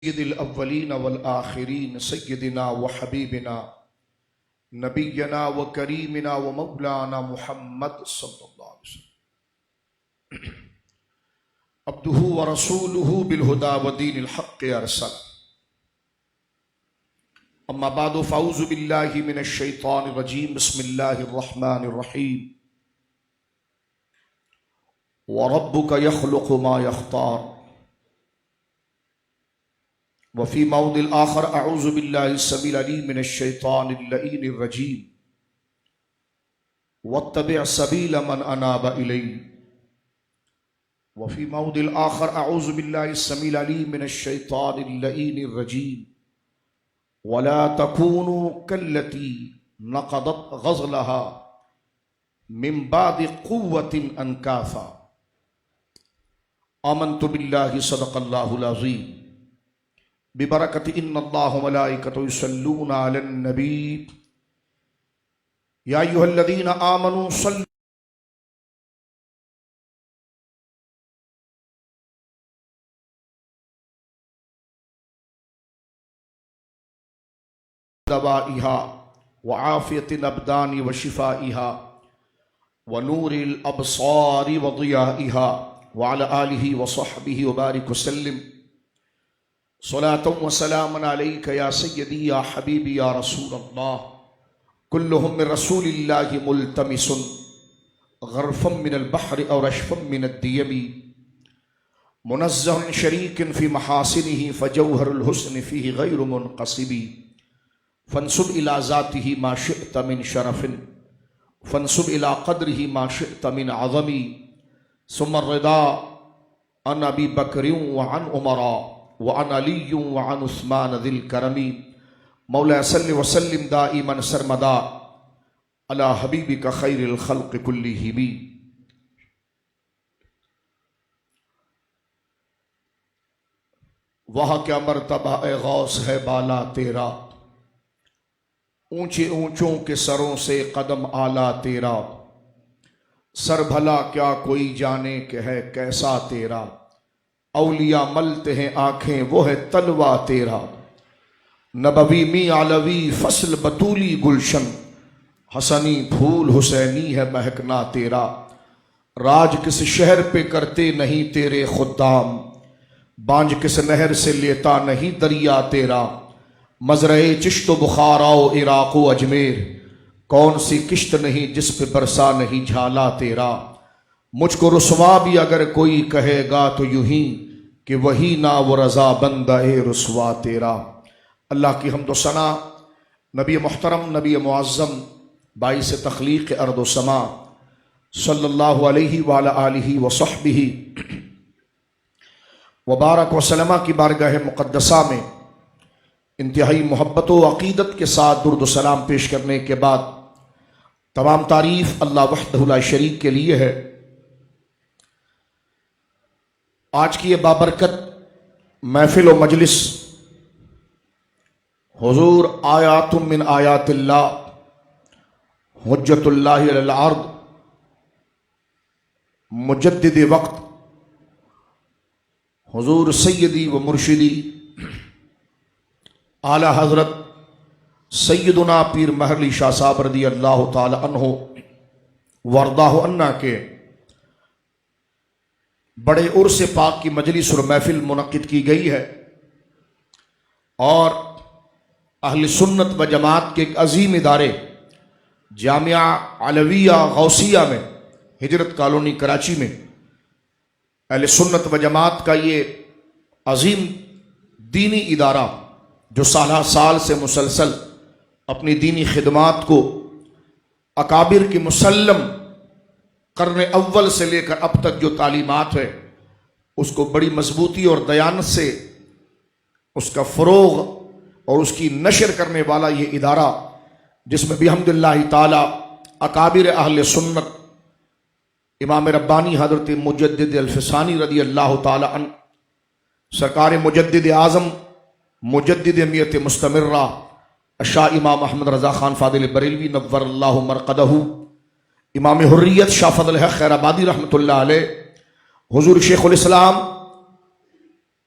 سید الاولین والآخرین سیدنا و حبیبنا نبینا و کریمنا و مولانا محمد صلی اللہ علیہ وسلم عبدہ و رسولہ بالہدی و دین الحق ارسل اما بعد فاعوذ باللہ من الشیطان الرجیم بسم اللہ الرحمن الرحیم وَرَبُّكَ يَخْلُقُ مَا يَخْتَارُ وفي موضع آخر اعوذ باللہ السمیع العلیم من الشیطان اللعین الرجیم واتبع سبیل من اناب الی وفي موضع آخر اعوذ باللہ السمیع العلیم من الشیطان اللعین الرجیم ولا تكونوا كالتي نقضت غزلها من بعد قوة انکاثا آمنت باللہ صدق اللہ العظیم ببرکت ان اللہ ملائکۃ یصلون علی النبی یا ایھا الذین آمنوا صلوا دوائها وعافیۃ الابدان وشفائها ونور الابصار وضیائها وعلى آلہ وصحبہ وبارک وسلم صلاة و سلام علیک یا سیدی یا حبیبی یا رسول اللہ کلہم من رسول اللہ ملتمس غرفا من البحر او رشفا من الدیم منزہ شریک فی محاسنہ فجوہر الحسن فیہ غیر منقصب فانسب الى ذاتہ ما شئت من شرف فانسب الى قدرہ ما شئت من عظم ثم الرضا عن ابی بکر وعن عمر وعن علی وعن عثمان ذی الکرم مولا صلی وسلم دائما سرمدا علی حبیبک خیر الخلق کلہم۔ وہاں کیا مرتبہ اے غوث ہے بالا تیرا، اونچے اونچوں کے سروں سے قدم اعلیٰ تیرا، سر بھلا کیا کوئی جانے کہ ہے کیسا تیرا، اولیاء ملتے ہیں آنکھیں وہ ہے تلوہ تیرا، نبوی می علوی فصل بطولی گلشن، حسنی پھول حسینی ہے مہکنا تیرا، راج کس شہر پہ کرتے نہیں تیرے خدام، بانج کس نہر سے لیتا نہیں دریا تیرا، مزرعے چشت و بخارا و عراق و اجمیر، کون سی کشت نہیں جس پہ برسا نہیں جھالا تیرا، مجھ کو رسوا بھی اگر کوئی کہے گا تو یوں ہی کہ وہی نا و رضا بندہ رسوا تیرا۔ اللہ کی حمد و ثنا نبی محترم نبی معظم باعث تخلیق ارض و سما صلی اللہ علیہ وعلی آلہ وصحبہ وبارک وسلم کی بارگاہ مقدسہ میں انتہائی محبت و عقیدت کے ساتھ درود و سلام پیش کرنے کے بعد تمام تعریف اللہ وحدہ لا شریک کے لیے ہے۔ آج کی یہ بابرکت محفل و مجلس حضور آیات من آیات اللہ حجت اللہ علی الارض مجدد وقت حضور سیدی و مرشدی اعلی حضرت سیدنا پیر مہر شاہ صاحب رضی اللہ تعالی عنہ وردہ عنا کے بڑے عرس پاک کی مجلس اور محفل منعقد کی گئی ہے، اور اہل سنت و جماعت کے ایک عظیم ادارے جامعہ علویہ غوثیہ میں ہجرت کالونی کراچی میں اہل سنت و جماعت کا یہ عظیم دینی ادارہ جو سالہ سال سے مسلسل اپنی دینی خدمات کو اکابر کی مسلم قرن اول سے لے کر اب تک جو تعلیمات ہے اس کو بڑی مضبوطی اور دیانت سے اس کا فروغ اور اس کی نشر کرنے والا یہ ادارہ، جس میں بحمد اللہ تعالی اکابر اہل سنت امام ربانی حضرت مجدد الفسانی رضی اللہ تعالی عنہ، سرکار مجدد اعظم مجدد امیت مستمرہ شاہ امام احمد رضا خان فاضل بریلوی نور اللہ مرقدہ، امام حریت شاہ فضل حق خیر آبادی رحمۃ اللہ علیہ، حضور شیخ الاسلام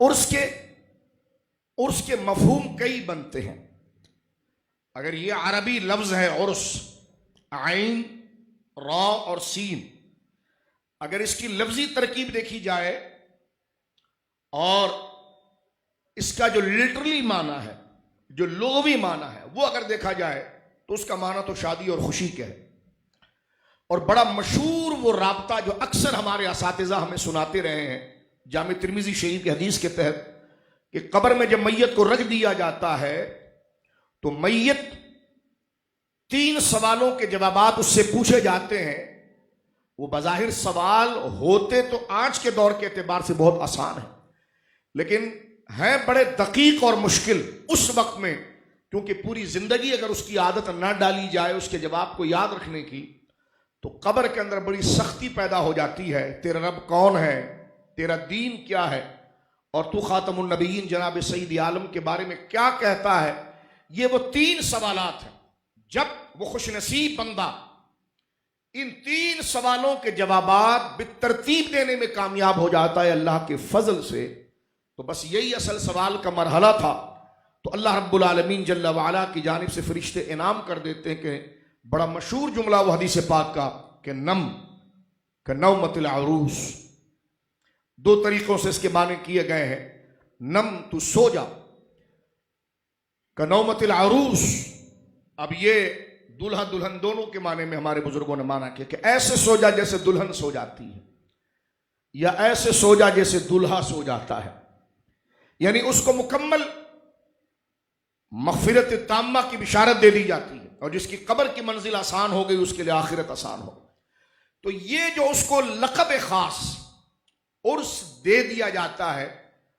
عرس کے مفہوم کئی بنتے ہیں. اگر یہ عربی لفظ ہے عرس، عین را اور سین، اگر اس کی لفظی ترکیب دیکھی جائے اور اس کا جو لٹرلی معنی ہے، جو لغوی معنی ہے، وہ اگر دیکھا جائے تو اس کا معنی تو شادی اور خوشی کا ہے. اور بڑا مشہور وہ رابطہ جو اکثر ہمارے اساتذہ ہمیں سناتے رہے ہیں جامع ترمذی شریف کی حدیث کے تحت، کہ قبر میں جب میت کو رکھ دیا جاتا ہے تو میت 3 سوالوں کے جوابات اس سے پوچھے جاتے ہیں. وہ بظاہر سوال ہوتے تو آج کے دور کے اعتبار سے بہت آسان ہے، لیکن ہیں بڑے دقیق اور مشکل اس وقت میں، کیونکہ پوری زندگی اگر اس کی عادت نہ ڈالی جائے اس کے جواب کو یاد رکھنے کی تو قبر کے اندر بڑی سختی پیدا ہو جاتی ہے. تیرا رب کون ہے، تیرا دین کیا ہے، اور تو خاتم النبیین جناب سید عالم کے بارے میں کیا کہتا ہے. یہ وہ 3 سوالات ہیں. جب وہ خوش نصیب بندہ ان 3 سوالوں کے جوابات بالترتیب دینے میں کامیاب ہو جاتا ہے اللہ کے فضل سے، تو بس یہی اصل سوال کا مرحلہ تھا. تو اللہ رب العالمین جل وعلا کی جانب سے فرشتے انعام کر دیتے ہیں کہ بڑا مشہور جملہ وہ حدیث پاک کا کہ نم کنومت العروس. 2 طریقوں سے اس کے معنی کیے گئے ہیں. نم تو سو جا، کنومت العروس. اب یہ دلہا دلہن دونوں کے معنی میں ہمارے بزرگوں نے مانا کیا کہ ایسے سو جا جیسے دلہن سو جاتی ہے، یا ایسے سو جا جیسے دلہا سو جاتا ہے. یعنی اس کو مکمل مغفرت تامہ کی بشارت دے دی جاتی ہے، اور جس کی قبر کی منزل آسان ہو گئی اس کے لیے آخرت آسان ہو. تو یہ جو اس کو لقب خاص عرس دے دیا جاتا ہے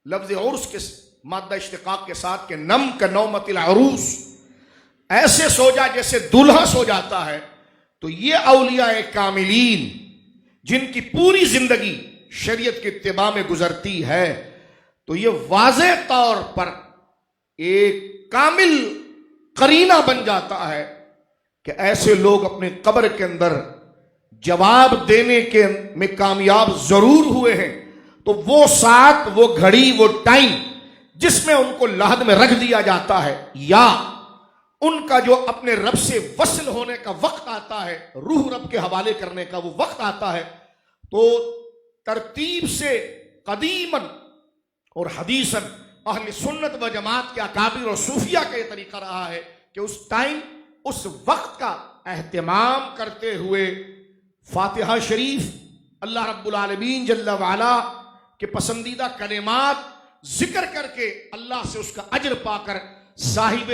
لفظ عرس کے مادہ اشتقاق کے ساتھ کہ نم کا نومت العروس، ایسے سو جا جیسے دلہا سو جاتا ہے، تو یہ اولیاء کاملین جن کی پوری زندگی شریعت کے اتباع میں گزرتی ہے، تو یہ واضح طور پر ایک کامل قرینہ بن جاتا ہے کہ ایسے لوگ اپنے قبر کے اندر جواب دینے کے میں کامیاب ضرور ہوئے ہیں. تو وہ ساتھ، وہ گھڑی، وہ ٹائم جس میں ان کو لحد میں رکھ دیا جاتا ہے، یا ان کا جو اپنے رب سے وصل ہونے کا وقت آتا ہے، روح رب کے حوالے کرنے کا وہ وقت آتا ہے، تو ترتیب سے قدیماً اور حدیثاً اہل سنت و جماعت کے اکابر اور صوفیہ کا یہ طریقہ رہا ہے کہ اس ٹائم، اس وقت کا اہتمام کرتے ہوئے فاتحہ شریف، اللہ رب العالمین جل وعلا کے پسندیدہ کلمات ذکر کر کے اللہ سے اس کا اجر پا کر صاحب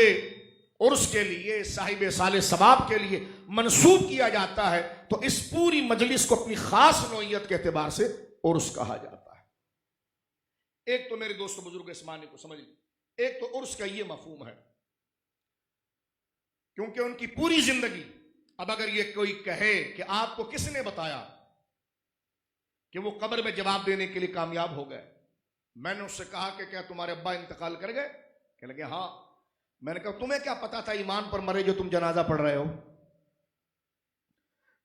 عرس کے لیے، صاحب صالح ثواب کے لیے منسوب کیا جاتا ہے. تو اس پوری مجلس کو اپنی خاص نوعیت کے اعتبار سے عرس کہا جاتا ہے. ایک تو میرے دوستو بزرگ اس معنی کو سمجھ لیں، ایک تو عرس کا یہ مفہوم ہے کیونکہ ان کی پوری زندگی، اب اگر یہ کوئی کہے کہ آپ کو کس نے بتایا کہ وہ قبر میں جواب دینے کے لیے کامیاب ہو گئے، میں نے اس سے کہا کہ کیا تمہارے ابا انتقال کر گئے؟ کہنے لگے ہاں. میں نے کہا تمہیں کیا پتا تھا ایمان پر مرے جو تم جنازہ پڑھ رہے ہو؟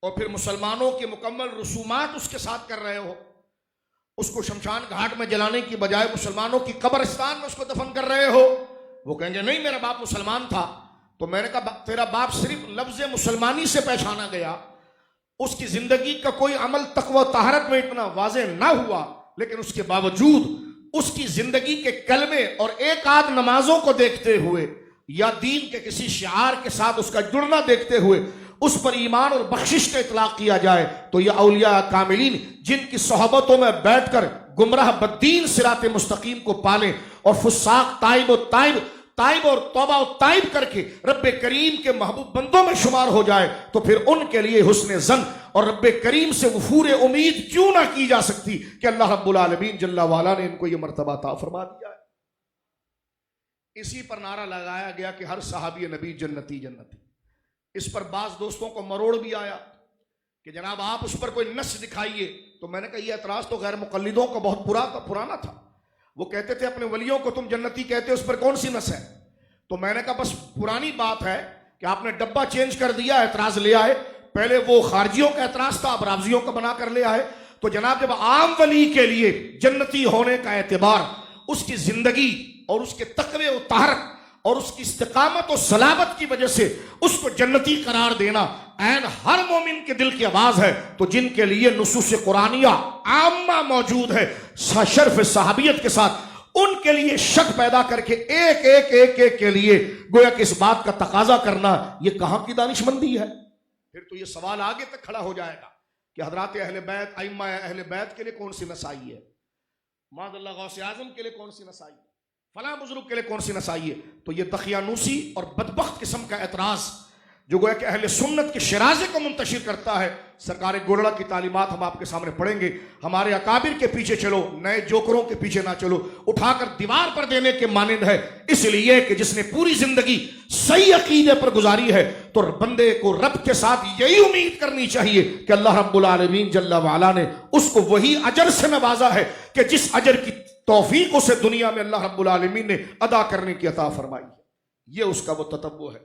اور پھر مسلمانوں کی مکمل رسومات اس کے ساتھ کر رہے ہو، اس کو شمشان گھاٹ میں جلانے کی بجائے مسلمانوں کی قبرستان میں اس کو دفن کر رہے ہو. وہ کہیں گے نہیں میرا باپ مسلمان تھا. تو میں نے کہا تیرا باپ صرف لفظ مسلمانی سے پہچانا گیا، اس کی زندگی کا کوئی عمل تقوی و طہارت میں اتنا واضح نہ ہوا، لیکن اس کے باوجود اس کی زندگی کے کلمے اور ایک آدھ نمازوں کو دیکھتے ہوئے یا دین کے کسی شعار کے ساتھ اس کا جڑنا دیکھتے ہوئے اس پر ایمان اور بخشش کا اطلاق کیا جائے، تو یہ اولیاء کاملین جن کی صحبتوں میں بیٹھ کر گمراہ بدین صراط مستقیم کو پالیں اور فساق تائب اور توبہ و تائب کر کے رب کریم کے محبوب بندوں میں شمار ہو جائے، تو پھر ان کے لیے حسن ظن اور رب کریم سے وفور امید کیوں نہ کی جا سکتی کہ اللہ رب العالمین جل وعلا نے ان کو یہ مرتبہ عطا فرما دیا ہے. اسی پر نعرہ لگایا گیا کہ ہر صحابی نبی جنتی جنتی. اس پر بعض دوستوں کو مروڑ بھی آیا کہ جناب آپ اس پر کوئی نص دکھائیے. تو میں نے کہا یہ اعتراض تو غیر مقلدوں کا بہت پرانا تھا. وہ کہتے تھے اپنے ولیوں کو تم جنتی کہتے اس پر کون سی نص ہے؟ تو میں نے کہا بس پرانی بات ہے کہ آپ نے ڈبہ چینج کر دیا، اعتراض لے آئے. پہلے وہ خارجیوں کا اعتراض تھا، اب رافضیوں کا بنا کر لے آئے. تو جناب جب عام ولی کے لیے جنتی ہونے کا اعتبار اس کی زندگی اور اس کے تقوی و طہارت اور اس کی استقامت و صلابت کی وجہ سے اس کو جنتی قرار دینا عین ہر مومن کے دل کی آواز ہے. تو جن کے لیے نصوص قرآنیہ عامہ موجود ہے شرف صحابیت کے ساتھ، ان کے لیے شک پیدا کر کے ایک کے لیے گویا کہ اس بات کا تقاضا کرنا، یہ کہاں کی دانش مندی ہے؟ پھر تو یہ سوال آگے تک کھڑا ہو جائے گا کہ حضرات اہل بیت، ائمہ اہل بیت کے لیے کون سی نسائی ہے، معاذ اللہ غوث اعظم کے لیے کون سی نسائی ہے، فلاں بزرگ کے لیے کون سی نسائی ہے؟ تو یہ دقیانوسی اور بدبخت قسم کا اعتراض جو گویا کہ اہل سنت کے شرازے کو منتشر کرتا ہے. سرکار گولڑا کی تعلیمات ہم آپ کے سامنے پڑھیں گے. ہمارے اکابر کے پیچھے چلو، نئے جوکروں کے پیچھے نہ چلو، اٹھا کر دیوار پر دینے کے مانند ہے. اس لیے کہ جس نے پوری زندگی صحیح عقیدے پر گزاری ہے تو بندے کو رب کے ساتھ یہی امید کرنی چاہیے کہ اللہ رب العالمین جل وعلا نے اس کو وہی اجر سے نوازا ہے کہ جس اجر کی توفیق اسے دنیا میں اللہ رب العالمین نے ادا کرنے کی عطا فرمائی ہے. یہ اس کا وہ تتبع ہے.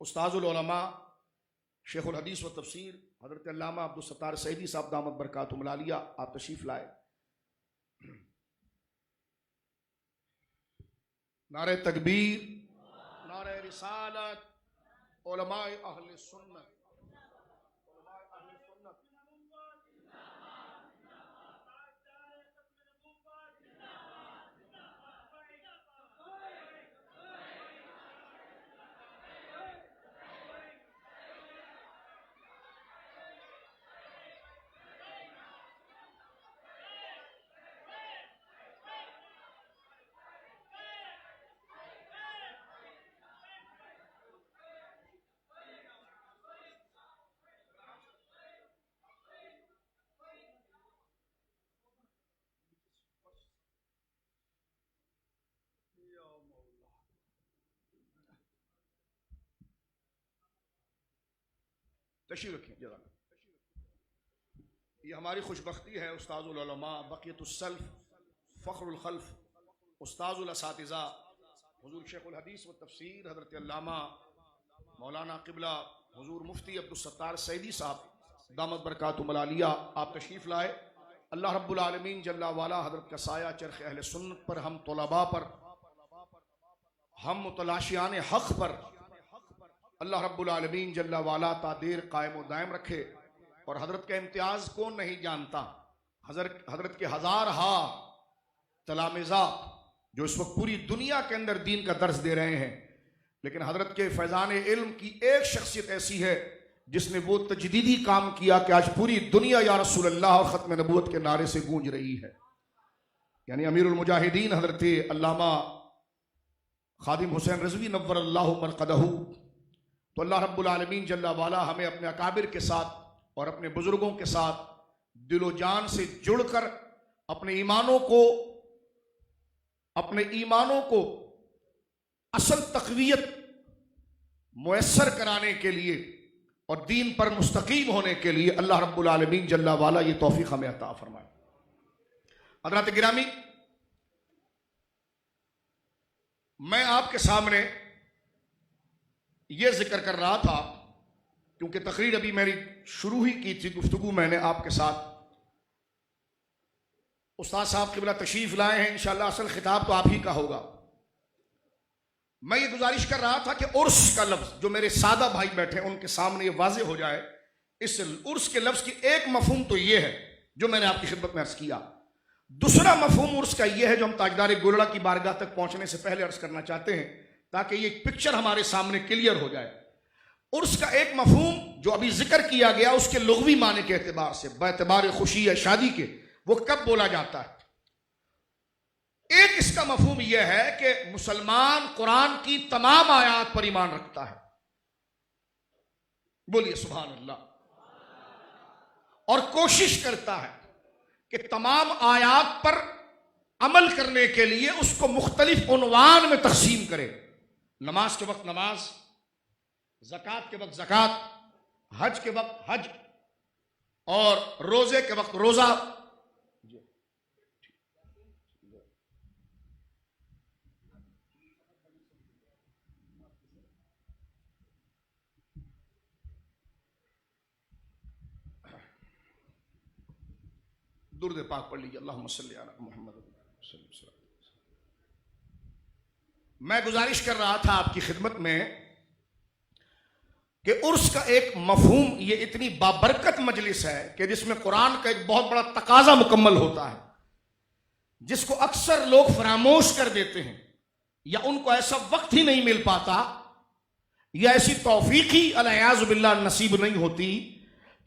استاذ العلماء شیخ الحدیث و تفسیر حضرت علامہ عبدالستار سعیدی صاحب دامت برکاتہم العالیہ آپ تشریف لائے. نعرہ تکبیر، نعرہ رسالت، علماء اہل سنت، تشریف رکھیں. جزاک. یہ ہماری خوش بختی ہے. استاذ العلماء، بقیت السلف، فخر الخلف، استاذ الاساتذہ حضور شیخ الحدیث و تفسیر حضرت علامہ مولانا قبلہ حضور مفتی عبدالستار سعیدی صاحب دامت برکاتہم العالیہ آپ تشریف لائے. اللہ رب العالمین جل وعلا حضرت کا سایہ چرخ اہل سنت پر، ہم طلباء پر، ہم متلاشیان حق پر اللہ رب العالمین جل وعلا تا دیر قائم و دائم رکھے. اور حضرت کا امتیاز کون نہیں جانتا؟ حضرت کے ہزارہا تلامذہ جو اس وقت پوری دنیا کے اندر دین کا درس دے رہے ہیں، لیکن حضرت کے فیضان علم کی ایک شخصیت ایسی ہے جس نے وہ تجدیدی کام کیا کہ آج پوری دنیا یا رسول اللہ اور ختم نبوت کے نعرے سے گونج رہی ہے. یعنی امیر المجاہدین حضرت علامہ خادم حسین رضوی نور اللہ مرقدہ. تو اللہ رب العالمین جل وعلا ہمیں اپنے اکابر کے ساتھ اور اپنے بزرگوں کے ساتھ دل و جان سے جڑ کر اپنے ایمانوں کو اصل تقویت میسر کرانے کے لیے اور دین پر مستقیم ہونے کے لیے اللہ رب العالمین جل وعلا یہ توفیق ہمیں عطا فرمائے. حضرات گرامی، میں آپ کے سامنے یہ ذکر کر رہا تھا کیونکہ تقریر ابھی میری شروع ہی کی تھی، گفتگو میں نے آپ کے ساتھ. استاد صاحب قبلہ تشریف لائے ہیں، انشاءاللہ اصل خطاب تو آپ ہی کا ہوگا. میں یہ گزارش کر رہا تھا کہ عرس کا لفظ جو میرے سادہ بھائی بیٹھے ہیں ان کے سامنے یہ واضح ہو جائے. اس عرس کے لفظ کی ایک مفہوم تو یہ ہے جو میں نے آپ کی خدمت میں عرض کیا. دوسرا مفہوم عرس کا یہ ہے جو ہم تاجدار گولڑا کی بارگاہ تک پہنچنے سے پہلے عرض کرنا چاہتے ہیں تاکہ یہ پکچر ہمارے سامنے کلیئر ہو جائے. عرس کا ایک مفہوم جو ابھی ذکر کیا گیا اس کے لغوی معنی کے اعتبار سے، باعتبار خوشی یا شادی کے، وہ کب بولا جاتا ہے. ایک اس کا مفہوم یہ ہے کہ مسلمان قرآن کی تمام آیات پر ایمان رکھتا ہے. بولیے سبحان اللہ. اور کوشش کرتا ہے کہ تمام آیات پر عمل کرنے کے لیے اس کو مختلف عنوان میں تقسیم کرے. نماز کے وقت نماز، زکوٰۃ کے وقت زکوٰۃ، حج کے وقت حج، اور روزے کے وقت روزہ. درود پاک پڑھ لیجیے. اللہم صلی علی محمد. میں گزارش کر رہا تھا آپ کی خدمت میں کہ عرس کا ایک مفہوم، یہ اتنی بابرکت مجلس ہے کہ جس میں قرآن کا ایک بہت بڑا تقاضا مکمل ہوتا ہے، جس کو اکثر لوگ فراموش کر دیتے ہیں، یا ان کو ایسا وقت ہی نہیں مل پاتا، یا ایسی توفیق ہی العیاذ باللہ نصیب نہیں ہوتی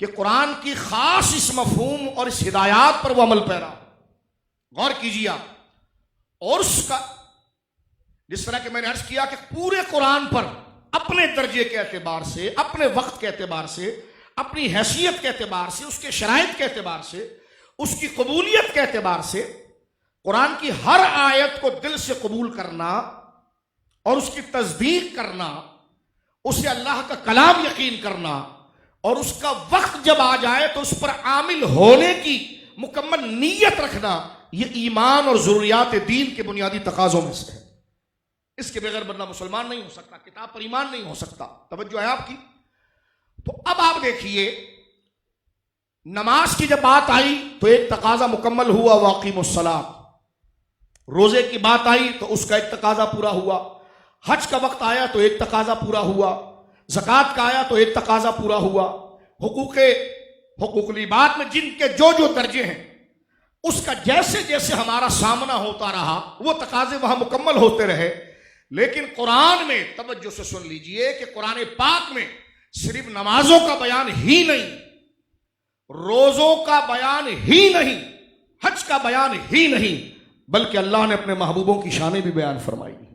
کہ قرآن کی خاص اس مفہوم اور اس ہدایات پر وہ عمل پیرا ہو۔ غور کیجیے آپ، عرس کا جس طرح کہ میں نے عرض کیا کہ پورے قرآن پر اپنے درجے کے اعتبار سے، اپنے وقت کے اعتبار سے، اپنی حیثیت کے اعتبار سے، اس کے شرائط کے اعتبار سے، اس کی قبولیت کے اعتبار سے، قرآن کی ہر آیت کو دل سے قبول کرنا اور اس کی تصدیق کرنا، اسے اللہ کا کلام یقین کرنا، اور اس کا وقت جب آ جائے تو اس پر عامل ہونے کی مکمل نیت رکھنا، یہ ایمان اور ضروریات دین کے بنیادی تقاضوں میں سے ہے۔ اس کے بغیر بندہ مسلمان نہیں ہو سکتا، کتاب پر ایمان نہیں ہو سکتا۔ توجہ ہے آپ کی؟ تو اب آپ دیکھیے، نماز کی جب بات آئی تو ایک تقاضا مکمل ہوا، واقیم الصلاۃ۔ روزے کی بات آئی تو اس کا ایک تقاضا پورا ہوا، حج کا وقت آیا تو ایک تقاضا پورا ہوا، زکوٰۃ کا آیا تو ایک تقاضا پورا ہوا، حقوق العباد میں جن کے جو جو درجے ہیں، اس کا جیسے جیسے ہمارا سامنا ہوتا رہا وہ تقاضے وہاں مکمل ہوتے رہے۔ لیکن قرآن میں توجہ سے سن لیجئے کہ قرآن پاک میں صرف نمازوں کا بیان ہی نہیں، روزوں کا بیان ہی نہیں، حج کا بیان ہی نہیں، بلکہ اللہ نے اپنے محبوبوں کی شانیں بھی بیان فرمائی ہیں۔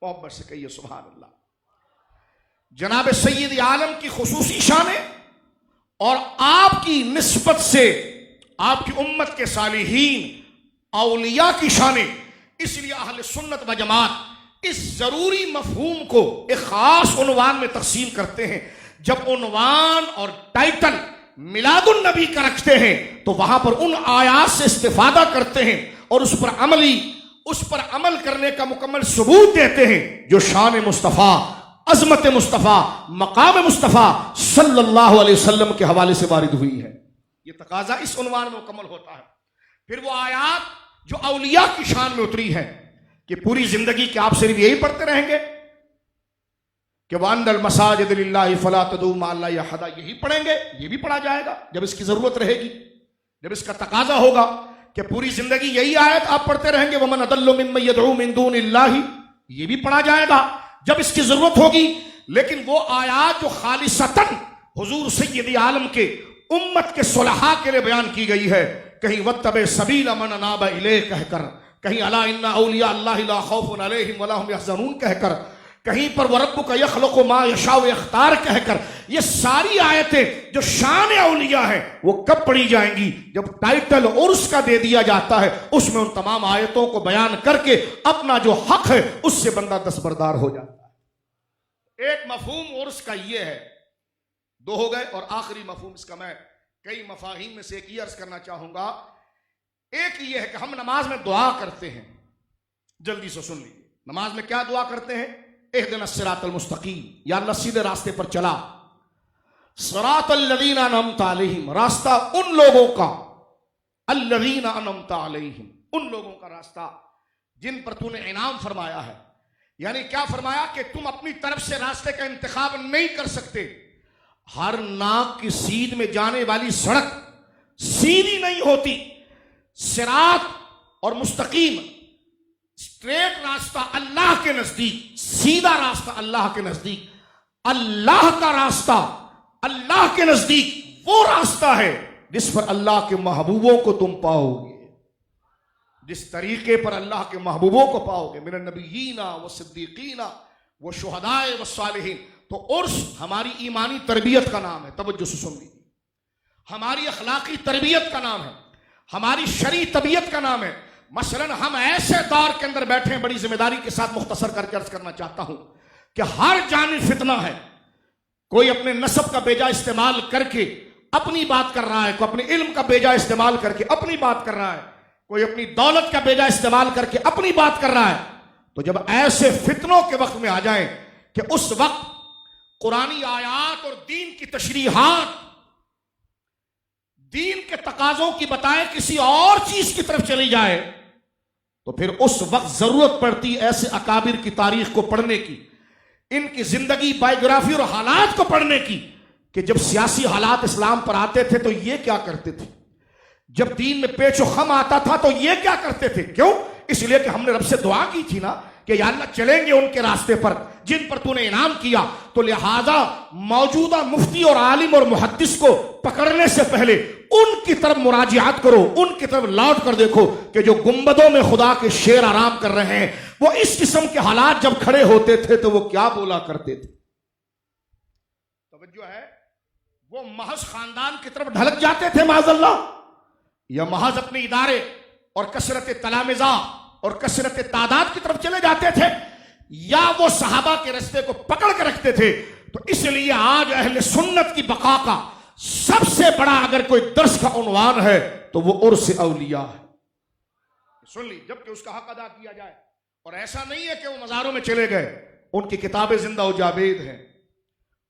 محبت سے کہیے سبحان اللہ۔ جناب سید عالم کی خصوصی شانیں اور آپ کی نسبت سے آپ کی امت کے صالحین اولیاء کی شانیں، اس لیے اہل سنت و جماعت اس ضروری مفہوم کو ایک خاص عنوان میں تقسیم کرتے ہیں۔ جب عنوان اور ٹائٹل میلاد النبی کا رکھتے ہیں تو وہاں پر ان آیات سے استفادہ کرتے ہیں اور اس پر عمل کرنے کا مکمل ثبوت دیتے ہیں جو شان مصطفیٰ، عظمت مصطفیٰ، مقام مصطفیٰ صلی اللہ علیہ وسلم کے حوالے سے وارد ہوئی ہے۔ یہ تقاضا اس عنوان میں مکمل ہوتا ہے۔ پھر وہ آیات جو اولیاء کی شان میں اتری ہے کہ پوری زندگی کے آپ صرف یہی پڑھتے رہیں گے کہ وَأَنَّ الْمَسَاجِدَ لِلَّهِ فَلَا تَدْعُوا مَعَ اللَّهِ أَحَدًا، یہی پڑھیں گے، یہ بھی پڑھا جائے گا جب اس کی ضرورت رہے گی، جب اس کا تقاضا ہوگا کہ پوری زندگی یہی آیت آپ پڑھتے رہیں گے وَمَنْ أَضَلُّ مِمَّن يَدْعُو مِن دُونِ اللَّهِ، یہ بھی پڑھا جائے گا جب اس کی ضرورت ہوگی۔ لیکن وہ آیات جو خالصتاً حضور سید عالم کے امت کے صلحاء کے لیے بیان کی گئی ہے، کہیں وَاتَّبِعْ سَبِيلَ مَنْ أَنَابَ إِلَيْهِ کہہ کر، کہیں أَلَا إِنَّ أَوْلِيَاءَ اللَّهِ لَا خَوْفٌ عَلَيْهِمْ وَلَا هُمْ يَحْزَنُونَ کہہ کر، کہیں پر وَرَبُّكَ يَخْلُقُ مَا يَشَاءُ وَيَخْتَارُ کہہ کر، یہ ساری آیتیں جو شان اولیاء ہیں وہ کب پڑھی جائیں گی؟ جب ٹائٹل عرس کا دے دیا جاتا ہے، اس میں ان تمام آیتوں کو بیان کر کے اپنا جو حق ہے اس سے بندہ دستبردار ہو جاتا ہے۔ ایک مفہوم عرس کا یہ ہے، دو ہو گئے، اور آخری مفہوم اس کا میں کئی مفاہیم میں سے ایک یہ عرض کرنا چاہوں گا۔ ایک یہ ہے کہ ہم نماز میں دعا کرتے ہیں، جلدی سے سن لیجیے، نماز میں کیا دعا کرتے ہیں؟ اہدنا الصراط المستقیم، یا اللہ سیدھے راستے پر چلا، صراط الذین انعمت علیہم، راستہ ان لوگوں کا، الذین انعمت علیہم، ان لوگوں کا راستہ جن پر تو نے انعام فرمایا ہے۔ یعنی کیا فرمایا کہ تم اپنی طرف سے راستے کا انتخاب نہیں کر سکتے، ہر ناک کی سیدھ میں جانے والی سڑک سیدھی نہیں ہوتی، صراط اور مستقیم اسٹریٹ راستہ اللہ کے نزدیک، سیدھا راستہ اللہ کے نزدیک، اللہ کا راستہ اللہ کے نزدیک وہ راستہ ہے جس پر اللہ کے محبوبوں کو تم پاؤ گے، جس طریقے پر اللہ کے محبوبوں کو پاؤ گے، من النبیین والصدیقین والشہداء والصالحین۔ تو عرس ہماری ایمانی تربیت کا نام ہے، توجہ سے سن لیجیے، ہماری اخلاقی تربیت کا نام ہے، ہماری شرعی طبیعت کا نام ہے۔ مثلا ہم ایسے دور کے اندر بیٹھے ہیں، بڑی ذمہ داری کے ساتھ مختصر کر کے عرض کرنا چاہتا ہوں کہ ہر جانب فتنہ ہے، کوئی اپنے نسب کا بیجا استعمال کر کے اپنی بات کر رہا ہے، کوئی اپنے علم کا بیجا استعمال کر کے اپنی بات کر رہا ہے، کوئی اپنی دولت کا بیجا استعمال کر کے اپنی بات کر رہا ہے۔ تو جب ایسے فتنوں کے وقت میں آ جائیں کہ اس وقت قرآنی آیات اور دین کی تشریحات، دین کے تقاضوں کی بتائے کسی اور چیز کی طرف چلی جائے، تو پھر اس وقت ضرورت پڑتی ایسے اکابر کی تاریخ کو پڑھنے کی، ان کی زندگی، بائیوگرافی اور حالات کو پڑھنے کی، کہ جب سیاسی حالات اسلام پر آتے تھے تو یہ کیا کرتے تھے، جب دین میں پیچ و خم آتا تھا تو یہ کیا کرتے تھے. کیوں؟ اس لیے کہ ہم نے رب سے دعا کی تھی نا کہ یا اللہ چلیں گے ان کے راستے پر جن پر تو نے انعام کیا، تو لہذا موجودہ مفتی اور عالم اور محدث کو پکڑنے سے پہلے ان کی طرف مراجعات کرو، ان کی طرف لوٹ کر دیکھو کہ جو گنبدوں میں خدا کے شیر آرام کر رہے ہیں وہ اس قسم کے حالات جب کھڑے ہوتے تھے تو وہ کیا بولا کرتے تھے. توجہ ہے، وہ محض خاندان کی طرف ڈھلک جاتے تھے معاذ اللہ، یا محض اپنے ادارے اور کثرت تلامذہ اور کثرت تعداد کی طرف چلے جاتے تھے، یا وہ صحابہ کے رستے کو پکڑ کے رکھتے تھے. تو اس لیے آج اہل سنت کی بقا کا سب سے بڑا اگر کوئی درس کا عنوان ہے تو وہ عرس اولیاء ہے. سن لی، جبکہ اس کا حق ادا کیا جائے. اور ایسا نہیں ہے کہ وہ مزاروں میں چلے گئے، ان کی کتابیں زندہ و جاوید ہیں،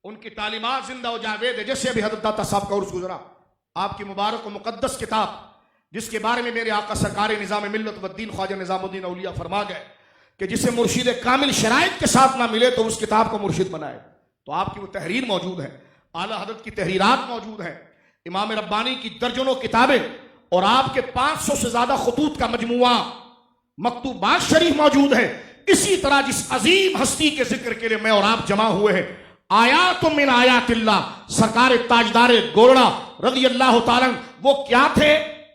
ان کی تعلیمات زندہ و جاوید ہے. جیسے ابھی حضرت داتا صاحب کا عرس گزرا، آپ کی مبارک و مقدس کتاب جس کے بارے میں میرے آقا سرکار نظام ملت و الدین خواجہ نظام الدین اولیاء فرما گئے کہ جسے مرشد کامل شرائط کے ساتھ نہ ملے تو اس کتاب کو مرشد بنائے. تو آپ کی وہ تحریر موجود ہے، اعلیٰ حضرت کی تحریرات موجود ہیں، امام ربانی کی درجنوں کتابیں اور آپ کے 500 سے زیادہ خطوط کا مجموعہ مکتوبات شریف موجود ہے. اسی طرح جس عظیم ہستی کے ذکر کے لیے میں اور آپ جمع ہوئے ہیں، آیات من آیات اللہ، سرکار تاجدار گولڑا رضی اللہ تعالیٰ، وہ کیا تھے،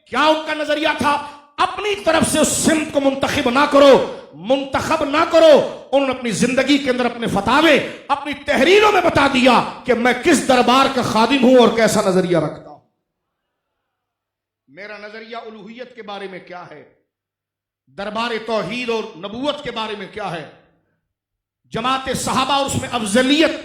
کیا ان کا نظریہ تھا؟ اپنی طرف سے اس سمت کو منتخب نہ کرو، انہوں نے اپنی زندگی کے اندر اپنے فتاوے، اپنی تحریروں میں بتا دیا کہ میں کس دربار کا خادم ہوں اور کیسا نظریہ رکھتا ہوں. میرا نظریہ الوہیت کے بارے میں کیا ہے، دربار توحید اور نبوت کے بارے میں کیا ہے، جماعت صحابہ اور اس میں افضلیت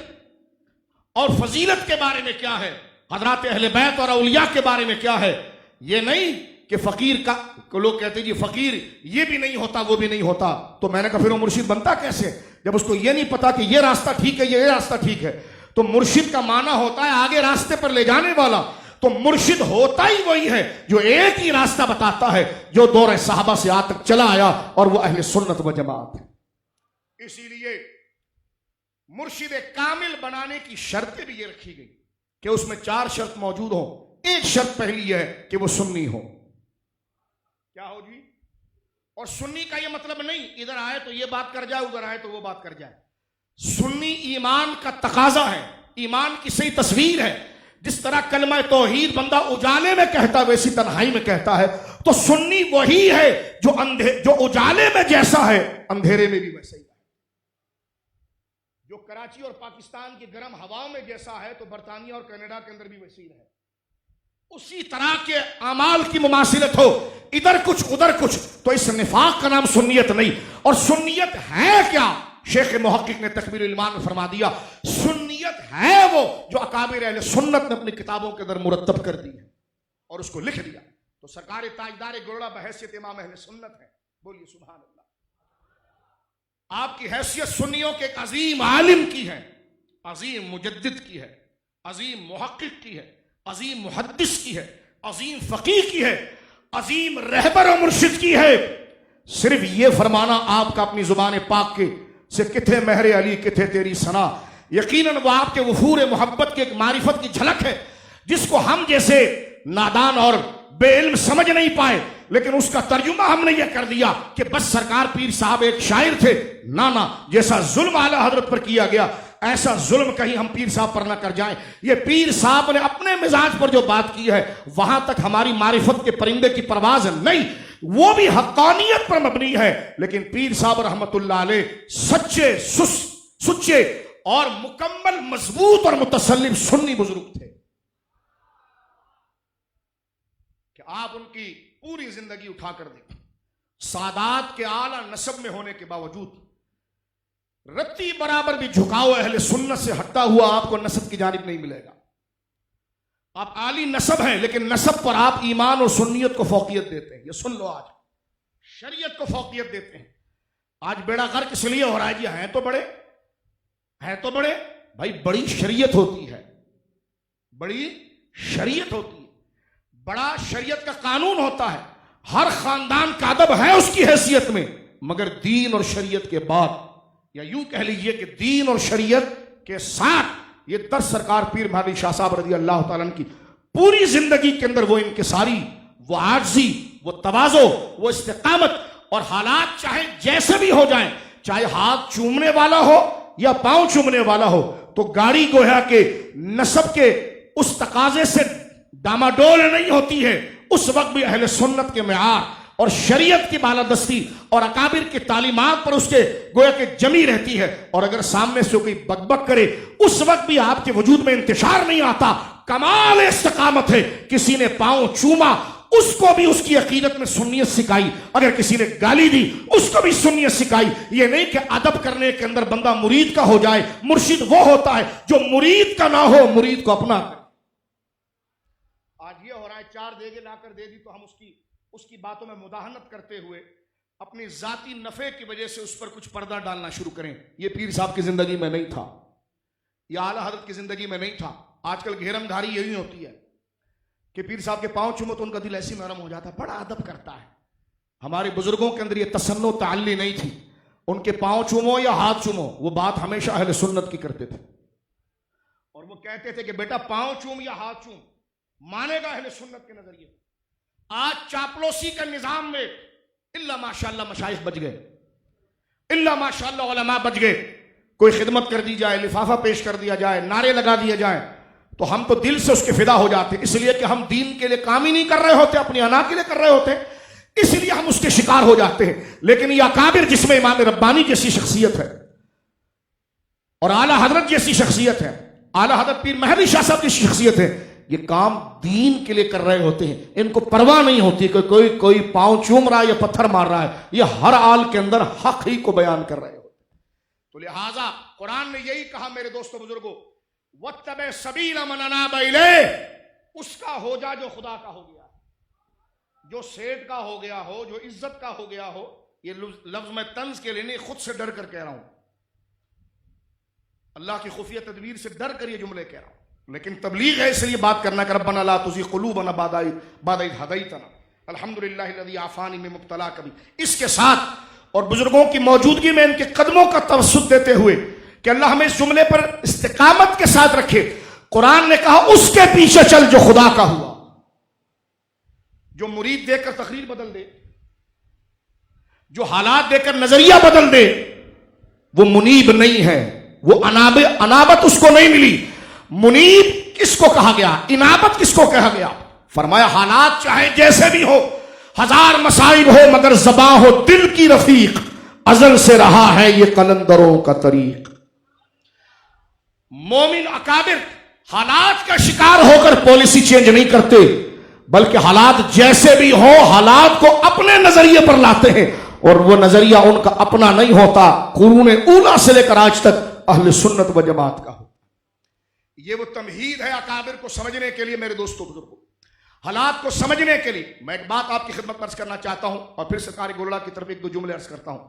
اور فضیلت کے بارے میں کیا ہے، حضرات اہل بیت اور اولیاء کے بارے میں کیا ہے. یہ نہیں کہ فقیر کا لوگ کہتے ہیں جی فقیر یہ بھی نہیں ہوتا وہ بھی نہیں ہوتا. تو میں نے کہا پھر وہ مرشد بنتا کیسے جب اس کو یہ نہیں پتا کہ یہ راستہ ٹھیک ہے یہ راستہ ٹھیک ہے. تو مرشد کا معنی ہوتا ہے آگے راستے پر لے جانے والا. تو مرشد ہوتا ہی وہی ہے جو ایک ہی راستہ بتاتا ہے جو دور صحابہ سے آج تک چلا آیا اور وہ اہل سنت و جماعت ہے. اسی لیے مرشد کامل بنانے کی شرطیں بھی یہ رکھی گئی کہ اس میں 4 شرط موجود ہوں. ایک شرط پہلی ہے کہ وہ سنی ہو. کیا ہو جی؟ اور سنی کا یہ مطلب نہیں ادھر آئے تو یہ بات کر جائے ادھر آئے تو وہ بات کر جائے. سنی ایمان کا تقاضا ہے، ایمان کی صحیح تصویر ہے. جس طرح کلمہ توحید بندہ اجالے میں کہتا ہے ویسی تنہائی میں کہتا ہے. تو سنی وہی ہے جو اجالے میں جیسا ہے اندھیرے میں بھی ویسا ہی ہے. جو کراچی اور پاکستان کی گرم ہواؤں میں جیسا ہے تو برطانیہ اور کینیڈا کے اندر بھی ویسی ہے. اسی طرح کے اعمال کی مماثلت ہو، ادھر کچھ ادھر کچھ، تو اس نفاق کا نام سنیت نہیں. اور سنیت ہے کیا؟ شیخ محقق نے تکمیل الایمان میں فرما دیا سنیت ہے وہ جو اکابر اہل سنت نے اپنی کتابوں کے اندر مرتب کر دی ہے اور اس کو لکھ دیا. تو سرکار تاجدار گولڑا بحیثیت امام اہل سنت ہے. بولیے سبحان اللہ. آپ کی حیثیت سنیوں کے ایک عظیم عالم کی ہے، عظیم مجدد کی ہے، عظیم محقق کی ہے، عظیم محدث کی ہے، عظیم فقیہ کی ہے، عظیم رہبر و مرشد کی ہے. صرف یہ فرمانا آپ کا اپنی زبان پاک کے سے کتھے مہر علی کتھے تیری ثنا، یقیناً وہ آپ کے وفور محبت کے ایک معرفت کی جھلک ہے جس کو ہم جیسے نادان اور بے علم سمجھ نہیں پائے. لیکن اس کا ترجمہ ہم نے یہ کر دیا کہ بس سرکار پیر صاحب ایک شاعر تھے. نانا جیسا ظلم اعلیٰ حضرت پر کیا گیا ایسا ظلم کہیں ہم پیر صاحب پر نہ کر جائیں. یہ پیر صاحب نے اپنے مزاج پر جو بات کی ہے وہاں تک ہماری معرفت کے پرندے کی پرواز نہیں، وہ بھی حقانیت پر مبنی ہے. لیکن پیر صاحب رحمت اللہ علیہ سچے اور مکمل مضبوط اور متسلم سنی بزرگ تھے کہ آپ ان کی پوری زندگی اٹھا کر دیکھیں. سادات کے اعلیٰ نسب میں ہونے کے باوجود رتی برابر بھی جھکاؤ اہل سنت سے ہٹا ہوا آپ کو نسب کی جانب نہیں ملے گا. آپ عالی نسب ہیں لیکن نسب پر آپ ایمان اور سنیت کو فوقیت دیتے ہیں. یہ سن لو، آج شریعت کو فوقیت دیتے ہیں. آج بیڑا غرق اس لیے ہو رہا ہے جی ہیں تو بڑے بھائی بڑی شریعت ہوتی ہے، بڑی شریعت ہوتی ہے، بڑا شریعت کا قانون ہوتا ہے. ہر خاندان کا ادب ہے اس کی حیثیت میں، مگر دین اور شریعت کے بعد، یا یوں کہہ لیجئے کہ دین اور شریعت کے ساتھ یہ 10 سرکار پیر مہدی شاہ صاحب رضی اللہ تعالیٰ عنہ کی پوری زندگی کے اندر وہ انکساری، وہ عاجزی، وہ تواضع، وہ استقامت، اور حالات چاہے جیسے بھی ہو جائیں، چاہے ہاتھ چومنے والا ہو یا پاؤں چومنے والا ہو، تو گاڑی گویا کے نسب کے اس تقاضے سے ڈاماڈول نہیں ہوتی ہے، اس وقت بھی اہل سنت کے معیار اور شریعت کی بالادستی اور اکابر کی تعلیمات پر اس کے گویا کہ جمی رہتی ہے. اور اگر سامنے سے کوئی بک کرے اس وقت بھی آپ کے وجود میں انتشار نہیں آتا. کمال استقامت ہے. کسی نے پاؤں چوما اس کو بھی اس کی عقیدت میں سنیت سکھائی، اگر کسی نے گالی دی اس کو بھی سنیت سکھائی. یہ نہیں کہ ادب کرنے کے اندر بندہ مرید کا ہو جائے. مرشد وہ ہوتا ہے جو مرید کا نہ ہو، مرید کو اپنا. آج یہ ہو رہا ہے 4 دیگے لا کر دے دی تو ہم اس کی باتوں میں مداہنت کرتے ہوئے اپنی ذاتی نفع کی وجہ سے اس پر کچھ پردہ ڈالنا شروع کریں. یہ پیر صاحب کی زندگی میں نہیں تھا، یہ اعلیٰ حضرت کی زندگی میں نہیں تھا. آج کل گھیرم دھاری یہی ہوتی ہے کہ پیر صاحب کے پاؤں چومو تو ان کا دل ایسی نرم ہو جاتا ہے، بڑا ادب کرتا ہے. ہمارے بزرگوں کے اندر یہ تسنع تعلی نہیں تھی. ان کے پاؤں چومو یا ہاتھ چومو، وہ بات ہمیشہ اہل سنت کی کرتے تھے. اور وہ کہتے تھے کہ بیٹا پاؤں چوم یا ہاتھ چوم، مانے گا اہل سنت کے نظریے. آج چاپلوسی کا نظام میں اللہ ماشاءاللہ مشائخ بچ گئے، اللہ ماشاءاللہ علماء بچ گئے. کوئی خدمت کر دی جائے، لفافہ پیش کر دیا جائے، نعرے لگا دیے جائیں تو ہم تو دل سے اس کے فدا ہو جاتے ہیں، اس لیے کہ ہم دین کے لیے کام ہی نہیں کر رہے ہوتے، اپنی انا کے لیے کر رہے ہوتے، اس لیے ہم اس کے شکار ہو جاتے ہیں. لیکن یہ اکابر جس میں امام ربانی جیسی شخصیت ہے اور اعلیٰ حضرت جیسی شخصیت ہے، اعلیٰ حضرت پیر مہدی شاہ صاحب جیسی شخصیت ہے، یہ کام دین کے لیے کر رہے ہوتے ہیں. ان کو پرواہ نہیں ہوتی کہ کوئی پاؤں چوم رہا ہے یا پتھر مار رہا ہے، یہ ہر حال کے اندر حق ہی کو بیان کر رہے ہوتے. تو لہٰذا قرآن نے یہی کہا میرے دوستو بزرگوں، وَاتَّبِعْ سَبِيلَ مَنْ أَنَابَ إِلَيْهِ، اس کا ہو جا جو خدا کا ہو گیا، جو سیٹ کا ہو گیا ہو، جو عزت کا ہو گیا ہو. یہ لفظ میں طنز کے لیے نہیں، خود سے ڈر کر کہہ رہا ہوں، اللہ کی خفیہ تدبیر سے ڈر کر یہ جملے کہہ رہا ہوں. لیکن تبلیغ ہے اس لیے بات کرنا کہ ربنا لا تزغ قلوبنا بعد إذ هديتنا الحمدللہ الذی عافانی من مبتلا کبھی. اس کے ساتھ اور بزرگوں کی موجودگی میں ان کے قدموں کا توسط دیتے ہوئے کہ اللہ ہمیں اس جملے پر استقامت کے ساتھ رکھے. قرآن نے کہا اس کے پیچھے چل جو خدا کا ہوا. جو مرید دے کر تقریر بدل دے، جو حالات دے کر نظریہ بدل دے، وہ منیب نہیں ہے، وہ انابت اس کو نہیں ملی. منیب کس کو کہا گیا، انابت کس کو کہا گیا؟ فرمایا حالات چاہے جیسے بھی ہو، ہزار مصائب ہو، مگر زباں ہو دل کی رفیق، ازل سے رہا ہے یہ قلندروں کا طریق. مومن اکابر حالات کا شکار ہو کر پالیسی چینج نہیں کرتے، بلکہ حالات جیسے بھی ہو حالات کو اپنے نظریے پر لاتے ہیں، اور وہ نظریہ ان کا اپنا نہیں ہوتا، قرون اولیٰ سے لے کر آج تک اہل سنت و جماعت کا. یہ وہ تمہید ہے اکابر کو سمجھنے کے لیے. میرے دوستو بزرگوں، حالات کو سمجھنے کے لیے میں ایک بات آپ کی خدمت عرض کرنا چاہتا ہوں، اور پھر سرکار گولڑا کی طرف 1-2 جملے عرض کرتا ہوں.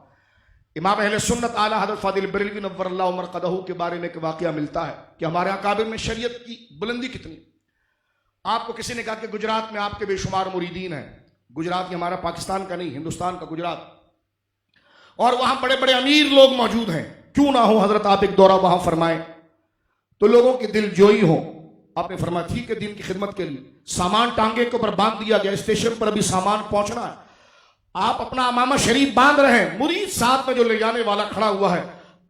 امام اہل سنت اعلیٰ حضرت فاضل بریلوی نور اللہ مرقدہ کے بارے میں ایک واقعہ ملتا ہے کہ ہمارے اکابر میں شریعت کی بلندی کتنی. آپ کو کسی نے کہا کہ گجرات میں آپ کے بے شمار مریدین ہیں. گجرات یہ ہمارا پاکستان کا نہیں، ہندوستان کا گجرات، اور وہاں بڑے بڑے امیر لوگ موجود ہیں. کیوں نہ ہو حضرت آپ ایک دورہ وہاں فرمائیں تو لوگوں کی دل جوئی ہو. آپ نے فرمایا ٹھیک ہے، دین کی خدمت کے لیے. سامان ٹانگے کے اوپر باندھ دیا گیا، اسٹیشن پر ابھی سامان پہنچنا ہے. آپ اپنا امامہ شریف باندھ رہے ہیں، مرید ساتھ میں جو لے جانے والا کھڑا ہوا ہے،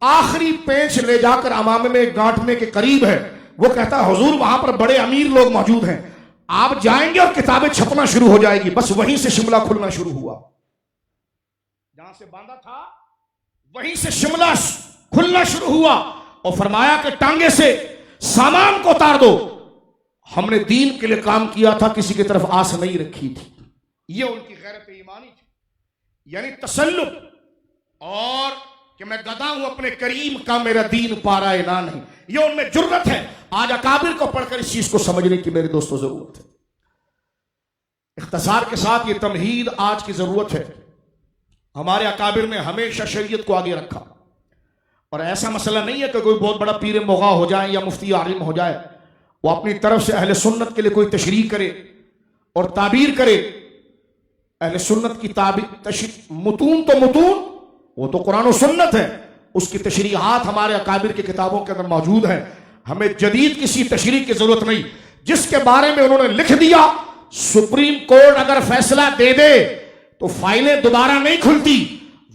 آخری پینچ لے جا کر امامے میں گانٹنے کے قریب ہے. وہ کہتا ہے حضور وہاں پر بڑے امیر لوگ موجود ہیں، آپ جائیں گے اور کتابیں چھپنا شروع ہو جائے گی. بس وہیں سے شملہ کھلنا شروع ہوا، جہاں سے باندھا تھا وہیں سے شملہ کھلنا شروع ہوا. اور فرمایا کہ ٹانگے سے سامان کو اتار دو. ہم نے دین کے لیے کام کیا تھا، کسی کی طرف آس نہیں رکھی تھی. یہ ان کی غیرت ایمانی تھی، یعنی تسلط، اور کہ میں گدا ہوں اپنے کریم کا، میرا دین پارا نہ نہیں. یہ ان میں جرت ہے. آج اکابر کو پڑھ کر اس چیز کو سمجھنے کی میرے دوستوں ضرورت ہے. اختصار کے ساتھ یہ تمہید آج کی ضرورت ہے. ہمارے اکابر نے ہمیشہ شریعت کو آگے رکھا، اور ایسا مسئلہ نہیں ہے کہ کوئی بہت بڑا پیر مغا ہو جائے یا مفتی عالم ہو جائے وہ اپنی طرف سے اہل سنت کے لیے کوئی تشریح کرے اور تعبیر کرے. اہل سنت کی متون تو متون وہ تو قرآن و سنت ہے، اس کی تشریحات ہمارے اکابر کی کتابوں کے اندر موجود ہیں. ہمیں جدید کسی تشریح کی ضرورت نہیں. جس کے بارے میں انہوں نے لکھ دیا سپریم کورٹ اگر فیصلہ دے دے تو فائلیں دوبارہ نہیں کھلتی،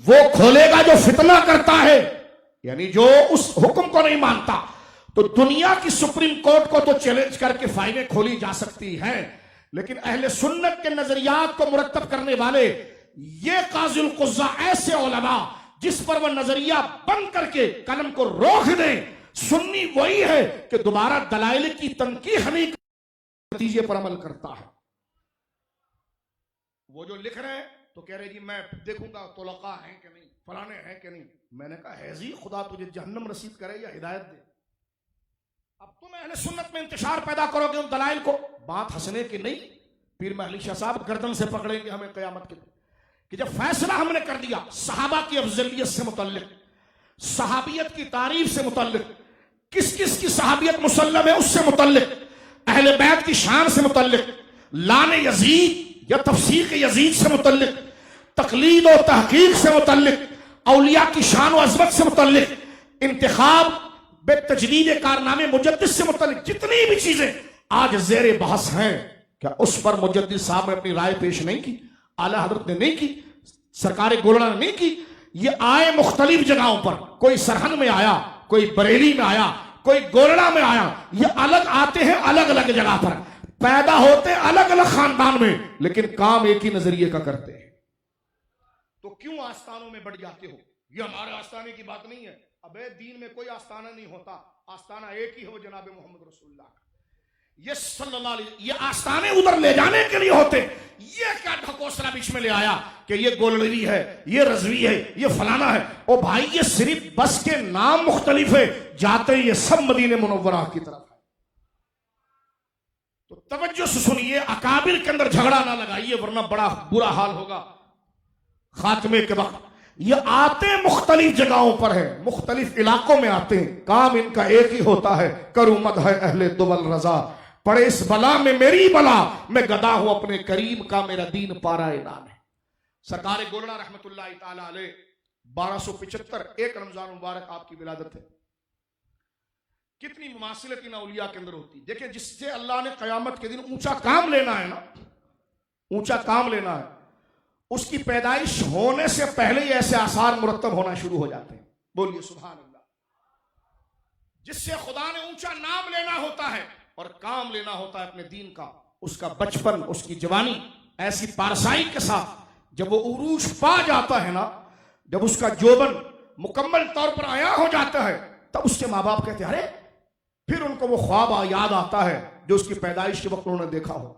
وہ کھولے گا جو فتنہ کرتا ہے، یعنی جو اس حکم کو نہیں مانتا. تو دنیا کی سپریم کورٹ کو تو چیلنج کر کے فائلیں کھولی جا سکتی ہیں، لیکن اہل سنت کے نظریات کو مرتب کرنے والے یہ قاضی القضاء ایسے علماء جس پر وہ نظریہ بند کر کے قلم کو روک دیں، سنی وہی ہے کہ دوبارہ دلائل کی تنقیح نہیں نتیجے پر عمل کرتا ہے. وہ جو لکھ رہے ہیں تو کہہ رہے جی میں دیکھوں گا طلقاء ہیں کہ نہیں، فلانے ہیں کہ نہیں. میں نے کہا ہے جی خدا تجھے جہنم رسید کرے یا ہدایت دے. اب تم اہل سنت میں انتشار پیدا کرو گے ان دلائل کو، بات ہنسنے کی نہیں. پیر مہدی شاہ صاحب گردن سے پکڑیں گے ہمیں قیامت کے دن کہ جب فیصلہ ہم نے کر دیا صحابہ کی افضلیت سے متعلق، صحابیت کی تعریف سے متعلق، کس کس کی صحابیت مسلم ہے اس سے متعلق، اہل بیت کی شان سے متعلق، لعن یزید یا تفسیق یزید سے متعلق، تقلید و تحقیق سے متعلق، اولیاء کی شان و عظمت سے متعلق، انتخاب بے تجدید کارنامے مجدد سے متعلق جتنی بھی چیزیں آج زیر بحث ہیں، کیا اس پر مجدد صاحب نے اپنی رائے پیش نہیں کی؟ اعلیٰ حضرت نے نہیں کی؟ سرکار گولڑا نے نہیں کی؟ یہ آئے مختلف جگہوں پر، کوئی سرہن میں آیا، کوئی بریلی میں آیا، کوئی گولڑا میں آیا، یہ الگ آتے ہیں الگ الگ جگہ پر، پیدا ہوتے الگ الگ خاندان میں، لیکن کام ایک ہی نظریے کا کرتے ہیں. تو کیوں آستانوں میں بڑھ جاتے ہو؟ یہ ہمارے آستانے کی بات نہیں ہے. ابے دین میں کوئی آستانہ نہیں ہوتا، آستانہ ایک ہی ہے، وہ جناب محمد رسول اللہ کا. یہ صلی اللہ علیہ، یہ آستانے ادھر لے جانے کے لیے ہوتے. یہ کیا ڈھکوسلا بیچ میں لے آیا کہ یہ گولڑوی ہے، یہ رضوی ہے، یہ فلانا ہے. او بھائی یہ صرف بس کے نام مختلف ہے، جاتے یہ سب مدینہ منورہ کی طرف ہے. تو توجہ سے سنیے، اکابر کے اندر جھگڑا نہ لگائیے ورنہ بڑا برا حال ہوگا خاتمے کے وقت. یہ آتے مختلف جگہوں پر ہے، مختلف علاقوں میں آتے ہیں، کام ان کا ایک ہی ہوتا ہے. کروں مدح اہل دول رضا، پڑے اس بلا میں میری بلا، میں گدا ہوں اپنے کریم کا، میرا دین پارا نام ہے. سرکار گولڑا رحمت اللہ تعالی علیہ 1275 ایک رمضان مبارک آپ کی ولادت ہے. کتنی مماثلت ان اولیاء کے اندر ہوتی. دیکھیں جس سے اللہ نے قیامت کے دن اونچا کام لینا ہے نا، اونچا کام لینا ہے، اس کی پیدائش ہونے سے پہلے ہی ایسے آثار مرتب ہونا شروع ہو جاتے ہیں. بولیے سبحان اللہ. جس سے خدا نے اونچا نام لینا ہوتا ہے اور کام لینا ہوتا ہے اپنے دین کا، اس کا بچپن، اس کی جوانی ایسی پارسائی کے ساتھ جب وہ عروج پا جاتا ہے نا، جب اس کا جوبن مکمل طور پر عیاں ہو جاتا ہے، تب اس کے ماں باپ کہتے ہیں ارے، پھر ان کو وہ خواب یاد آتا ہے جو اس کی پیدائش کے وقت انہوں نے دیکھا ہو.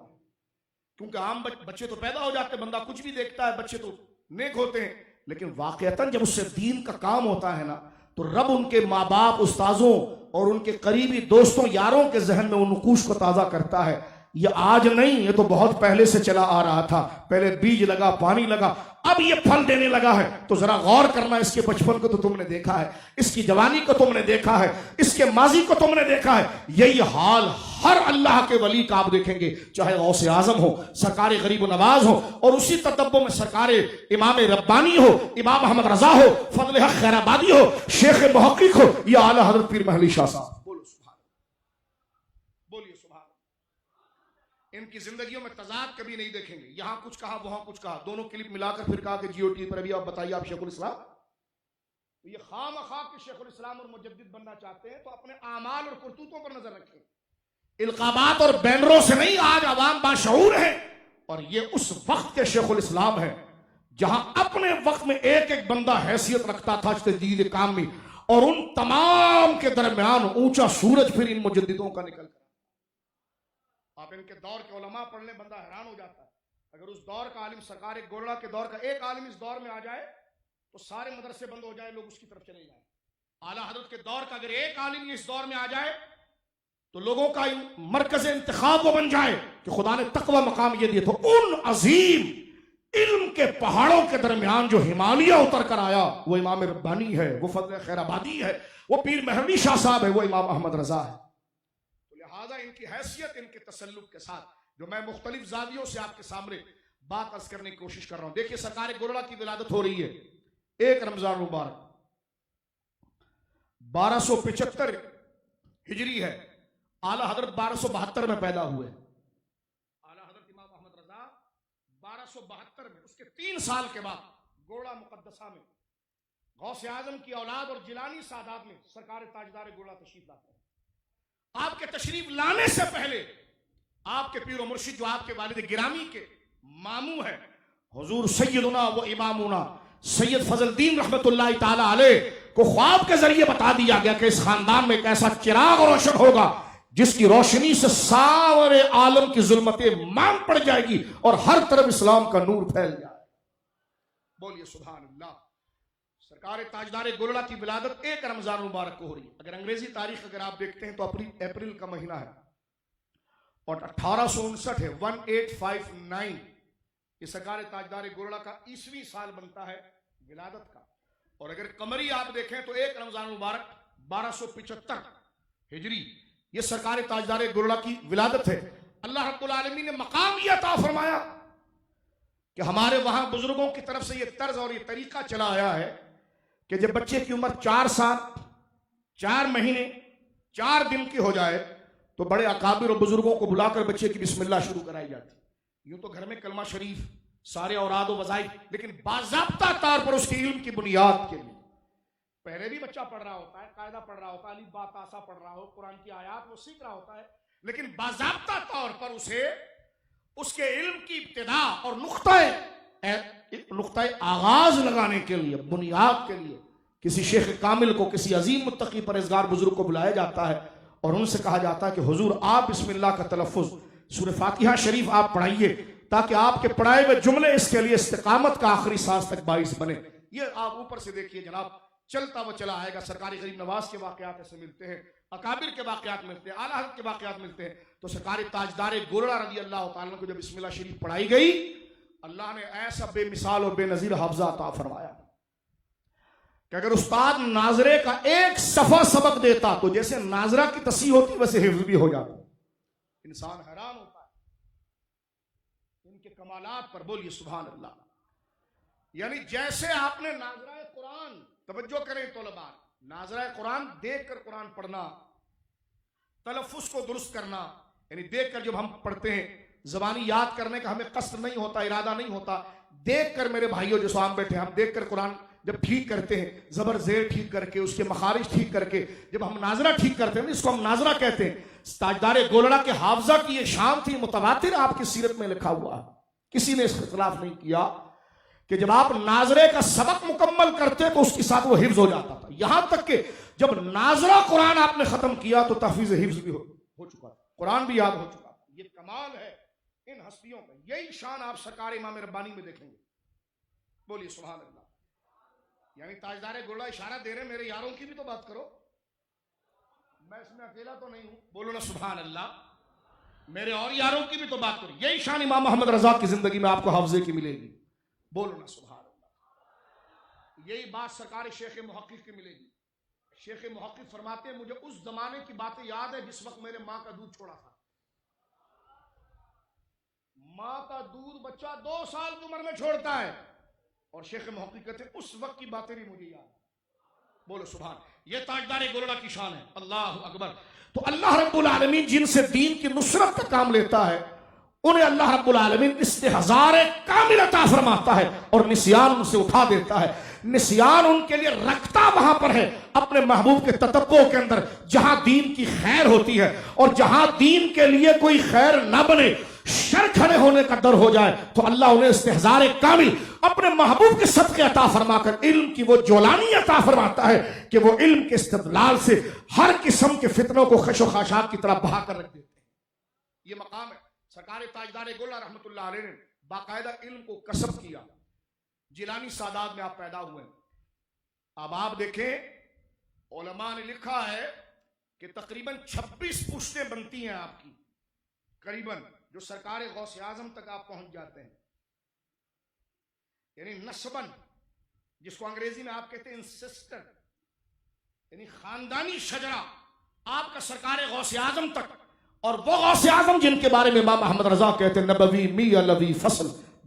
کیونکہ عام بچے تو پیدا ہو جاتے ہیں، بندہ کچھ بھی دیکھتا ہے، بچے تو نیک ہوتے ہیں، لیکن واقعتاً جب اس سے دین کا کام ہوتا ہے نا تو رب ان کے ماں باپ، استاذوں اور ان کے قریبی دوستوں یاروں کے ذہن میں ان نقوش کو تازہ کرتا ہے. یہ آج نہیں، یہ تو بہت پہلے سے چلا آ رہا تھا. پہلے بیج لگا، پانی لگا، اب یہ پھل دینے لگا ہے. تو ذرا غور کرنا، اس کے بچپن کو تو تم نے دیکھا ہے، اس کی جوانی کو تم نے دیکھا ہے، اس کے ماضی کو تم نے دیکھا ہے. یہی حال ہر اللہ کے ولی کا آپ دیکھیں گے، چاہے غوث اعظم ہو، سرکار غریب و نواز ہو، اور اسی تتبع میں سرکار امام ربانی ہو، امام احمد رضا ہو، فضل حق خیر آبادی ہو، شیخ محقق ہو، یا اعلیٰ حضرت پیر مہدی شاہ صاحب. ان کی زندگیوں میں تضاد کبھی نہیں دیکھیں گے. یہاں کچھ کہا، وہاں کچھ کہا، دونوں کلپ ملا کر پھر کہا کہ جیو ٹی پر ابھی آپ بتائیے آپ شیخ الاسلام. یہ خام خواہ کہ شیخ الاسلام اور مجدد بننا چاہتے ہیں تو اپنے اعمال اور کرتوتوں پر نظر رکھیں. القابات اور بینروں سے نہیں، آج عوام باشعور ہیں. اور یہ اس وقت کے شیخ الاسلام ہیں جہاں اپنے وقت میں ایک ایک بندہ حیثیت رکھتا تھا تجدید کام میں، اور ان تمام کے درمیان اونچا سورج پھر ان مجددوں کا نکل کر. آپ ان کے دور کے علماء پڑھ لیں، بندہ حیران ہو جاتا ہے. اگر اس دور کا عالم، سرکار گولڑا کے دور کا ایک عالم اس دور میں آ جائے تو سارے مدرسے بند ہو جائے، لوگ اس کی طرف چلے جائیں. اعلیٰ حضرت کے دور کا اگر ایک عالم اس دور میں آ جائے تو لوگوں کا مرکز انتخاب وہ بن جائے کہ خدا نے تقوی مقام یہ دیا. تو ان عظیم علم کے پہاڑوں کے درمیان جو ہمالیہ اتر کر آیا وہ امام ربانی ہے، وہ فضل خیر آبادی ہے، وہ پیر مہدی شاہ صاحب ہے، وہ امام احمد رضا ہے. لہذا ان کی حیثیت، ان کے تسلط کے ساتھ جو میں مختلف زاویوں سے آپ کے سامنے بات عرض کرنے کی کوشش کر رہا ہوں. دیکھیے سرکار گولڑا کی ولادت ہو رہی ہے 1 رمضان مبارک 1275 ہجری ہے. اعلیٰ حضرت 1272 میں پیدا ہوئے. اعلیٰ حضرت امام احمد رضا 1272 میں، اس کے 3 سال کے بعد گولڑا مقدسہ میں غوث اعظم کی اولاد اور جیلانی سادات میں سرکار تاجدار گولڑا تشریف لاتے ہیں. آپ کے تشریف لانے سے پہلے آپ کے پیر و مرشد جو آپ کے والد گرامی کے ماموں ہے حضور سیدنا و امامنا سید فضل الدین رحمت اللہ تعالی علیہ کو خواب کے ذریعے بتا دیا گیا کہ اس خاندان میں ایک ایسا چراغ روشن ہوگا جس کی روشنی سے سارے عالم کی ظلمتیں مام پڑ جائے گی اور ہر طرف اسلام کا نور پھیل جائے. بولیے سبحان اللہ. سرکار تاجدار گولڑا کی ولادت 1 رمضان مبارک کو ہو رہی ہے. اگر انگریزی تاریخ اگر آپ دیکھتے ہیں تو اپریل کا مہینہ ہے اور 1859 ہے 1859 یہ سرکار تاجدار گولڑا کا عیسوی سال بنتا ہے ولادت کا. اور اگر قمری آپ دیکھیں تو 1 رمضان مبارک 1275 ہجری یہ سرکار تاجدار گولڑا کی ولادت ہے. اللہ رب العالمین نے مقام یہ عطا فرمایا کہ ہمارے وہاں بزرگوں کی طرف سے یہ طرز اور یہ طریقہ چلا آیا ہے کہ جب بچے کی عمر 4 سال 4 مہینے 4 دن کی ہو جائے تو بڑے اکابر اور بزرگوں کو بلا کر بچے کی بسم اللہ شروع کرائی جاتی. یوں تو گھر میں کلمہ شریف سارے اوراد و وظائف لیکن باضابطہ طور پر اس کے علم کی بنیاد کے لیے پہلے بھی بچہ پڑھ رہا ہوتا ہے، قاعدہ پڑھ رہا ہوتا ہے، الف با تا سا پڑھ رہا ہو، قرآن کی آیات وہ سیکھ رہا ہوتا ہے، لیکن باضابطہ طور پر اسے اس کے علم کی ابتدا اور نقطۂ آغاز لگانے کے لیے بنیاد کے لیے کسی شیخ کامل کو کسی عظیم متقی پرہیزگار بزرگ کو بلایا جاتا ہے اور ان سے کہا جاتا ہے کہ حضور آپ بسم اللہ کا تلفظ سورہ فاتحہ شریف آپ پڑھائیے تاکہ آپ کے پڑھائے ہوئے جملے اس کے لیے استقامت کا آخری سانس تک باعث بنے. یہ آپ اوپر سے دیکھیے جناب چلتا وہ چلا آئے گا. سرکاری غریب نواز کے واقعات ایسے ملتے ہیں، اکابر کے واقعات ملتے ہیں، اعلیٰ حضرت کے واقعات ملتے ہیں. تو سرکاری تاجدار گولڑا رضی اللہ تعالیٰ کو جب بسم اللہ شریف پڑھائی گئی اللہ نے ایسا بے مثال اور بے نظیر حافظہ عطا فرمایا کہ اگر استاد ناظرے کا ایک صفحہ سبق دیتا تو جیسے ناظرہ کی تصحیح ہوتی ویسے حفظ بھی ہو جاتا. انسان حیران ہوتا ہے ان کے کمالات پر. بولیے سبحان اللہ. یعنی جیسے آپ نے ناظرہ قرآن، توجہ کریں طلباء، ناظرہ قرآن دیکھ کر قرآن پڑھنا، تلفظ کو درست کرنا، یعنی دیکھ کر جب ہم پڑھتے ہیں زبانی یاد کرنے کا ہمیں قصد نہیں ہوتا، ارادہ نہیں ہوتا. دیکھ کر میرے بھائیوں جو سامنے بیٹھے ہیں ہم دیکھ کر قرآن جب ٹھیک کرتے ہیں زبر زیر ٹھیک کر کے اس کے مخارج ٹھیک کر کے جب ہم ناظرہ ٹھیک کرتے ہیں اس کو ہم ناظرہ کہتے ہیں. تاجدار گولڑا کے حافظہ کی یہ شان تھی متواتر آپ کی سیرت میں لکھا ہوا ہے، کسی نے اس کے خلاف نہیں کیا کہ جب آپ ناظرے کا سبق مکمل کرتے تو اس کے ساتھ وہ حفظ ہو جاتا تھا. یہاں تک کہ جب ناظرہ قرآن آپ نے ختم کیا تو تحفیظ حفظ بھی ہو چکا، قرآن بھی یاد ہو چکا. یہ کمال ہے ان ہستیوں کا. یہی شان آپ سرکار امام ربانی میں دیکھیں گے. بولیے سبحان اللہ. یعنی تاجدار گولڑا اشارہ دے رہے میرے یاروں کی بھی تو بات کرو، میں اس میں اکیلا تو نہیں ہوں. بولو نا سبحان اللہ. میرے اور یاروں کی بھی تو بات کرو. یہی شان امام محمد رضا کی زندگی میں آپ کو حافظے کی ملے گی. بولو نا سبحان اللہ. یہی بات سرکار شیخ محقق کی ملے گی. شیخ محقق فرماتے ہیں مجھے اس زمانے کی باتیں یاد ہے جس وقت میرے ماں کا دودھ چھوڑا تھا. ماں کا دودھ بچہ 2 سال کی عمر میں چھوڑتا ہے اور شیخ محقق کہتے ہیں اس وقت کی باتیں نہیں مجھے یاد. بولو سبحان. یہ تاجدار گولڑا کی شان ہے. اللہ اکبر. تو اللہ رب العالمین جن سے دین کی نصرت کا کام لیتا ہے انہیں اللہ رب العالمین استحضار کامل عطا فرماتا ہے اور نسیان ان سے اٹھا دیتا ہے. نسیان ان کے لیے رکھتا وہاں پر ہے اپنے محبوب کے تتبع کے اندر جہاں دین کی خیر ہوتی ہے اور جہاں دین کے لیے کوئی خیر نہ بنے شر کھڑے ہونے کا ڈر ہو جائے تو اللہ انہیں استحضار کامل اپنے محبوب کے صدقے عطا فرما کر علم کی وہ جولانی عطا فرماتا ہے کہ وہ علم کے استدلال سے ہر قسم کے فتنوں کو خش و خاشاک کی طرح بہا کر رکھ دیتے ہیں. یہ مقام ہے. سرکار تاجدار گولڑا رحمت اللہ علیہ نے باقاعدہ علم کو کسب کیا. جیلانی سادات میں آپ پیدا ہوئے. اب آپ دیکھیں علماء نے لکھا ہے کہ تقریباً 26 پشتیں بنتی ہیں آپ کی قریباً جو سرکار غوث اعظم تک آپ پہنچ جاتے ہیں. یعنی نسباً جس کو انگریزی میں آپ کہتے ہیں انسسٹر یعنی خاندانی شجرہ آپ کا سرکار غوث اعظم تک. اور وہ غوث اعظم جن کے بارے میں امام احمد رضا کہتے ہیں نبوی می علوی فصل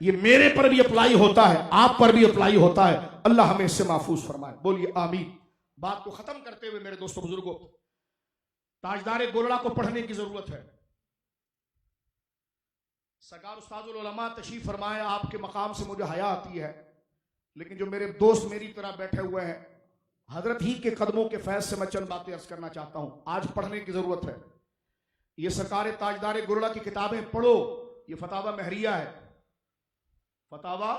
یہ میرے پر بھی اپلائی ہوتا ہے، آپ پر بھی اپلائی ہوتا ہے، اللہ ہمیں اس سے محفوظ فرمائے، بولیے آمین۔ بات کو ختم کرتے ہوئے میرے دوستوں بزرگوں، تاجدار گولڑا کو پڑھنے کی ضرورت ہے۔ سرکار استاد العلماء تشریف فرمائے، آپ کے مقام سے مجھے حیا آتی ہے، لیکن جو میرے دوست میری طرح بیٹھے ہوئے ہیں، حضرت ہی کے قدموں کے فیض سے میں چند باتیں عرض کرنا چاہتا ہوں، آج پڑھنے کی ضرورت ہے۔ یہ سرکار تاجدار گولڑا کی کتابیں پڑھو، یہ فتاوی مہریہ ہے، فتاوی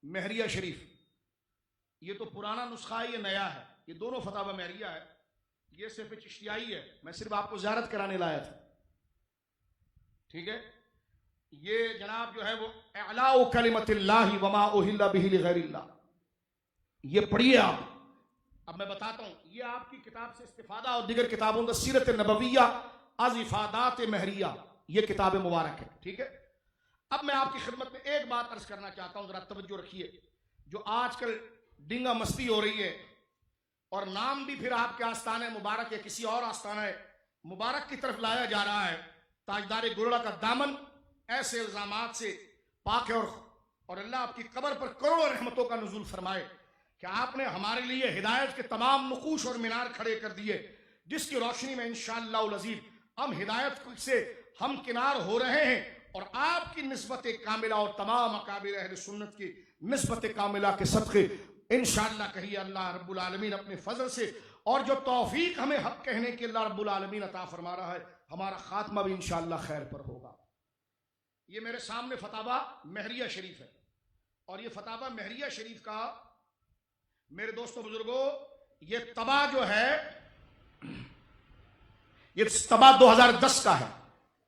مہریہ شریف، یہ تو پرانا نسخہ ہے، یہ نیا ہے، یہ دونوں فتاوی مہریہ ہے، یہ صرف چشتیائی ہے، میں صرف آپ کو زیارت کرانے لایا تھا، ٹھیک ہے۔ یہ جناب جو ہے وہ اعلاء کلمت اللہ وما اہل بہ لغیر اللہ، یہ پڑھیے آپ۔ اب میں بتاتا ہوں، یہ آپ کی کتاب سے استفادہ اور دیگر کتابوں کا سیرت نبویہ از افادات مہریہ، یہ کتاب مبارک ہے، ٹھیک ہے۔ اب میں آپ کی خدمت میں ایک بات عرض کرنا چاہتا ہوں، ذرا توجہ رکھیے۔ جو آج کل ڈنگا مستی ہو رہی ہے اور نام بھی پھر آپ کے آستانہ مبارک یا کسی اور آستانہ مبارک کی طرف لایا جا رہا ہے، تاجدار گولڑا کا دامن ایسے الزامات سے پاک ہے، اور اللہ آپ کی قبر پر کروڑوں رحمتوں کا نزول فرمائے کہ آپ نے ہمارے لیے ہدایت کے تمام نقوش اور مینار کھڑے کر دیے، جس کی روشنی میں انشاءاللہ العزیز ہم ہدایت سے ہم کنار ہو رہے ہیں، اور آپ کی نسبت کاملہ اور تمام اکابر اہل سنت کی نسبت کاملہ کے صدقے انشاءاللہ کہیے اللہ رب العالمین اپنے فضل سے، اور جو توفیق ہمیں حق کہنے کی اللہ رب العالمین عطا فرما رہا ہے، ہمارا خاتمہ بھی انشاءاللہ خیر پر ہوگا۔ یہ میرے سامنے فتاوی مہریہ شریف ہے، اور یہ فتاوی مہریہ شریف کا میرے دوستوں بزرگوں یہ طبع جو ہے یہ طبع 2010 کا ہے،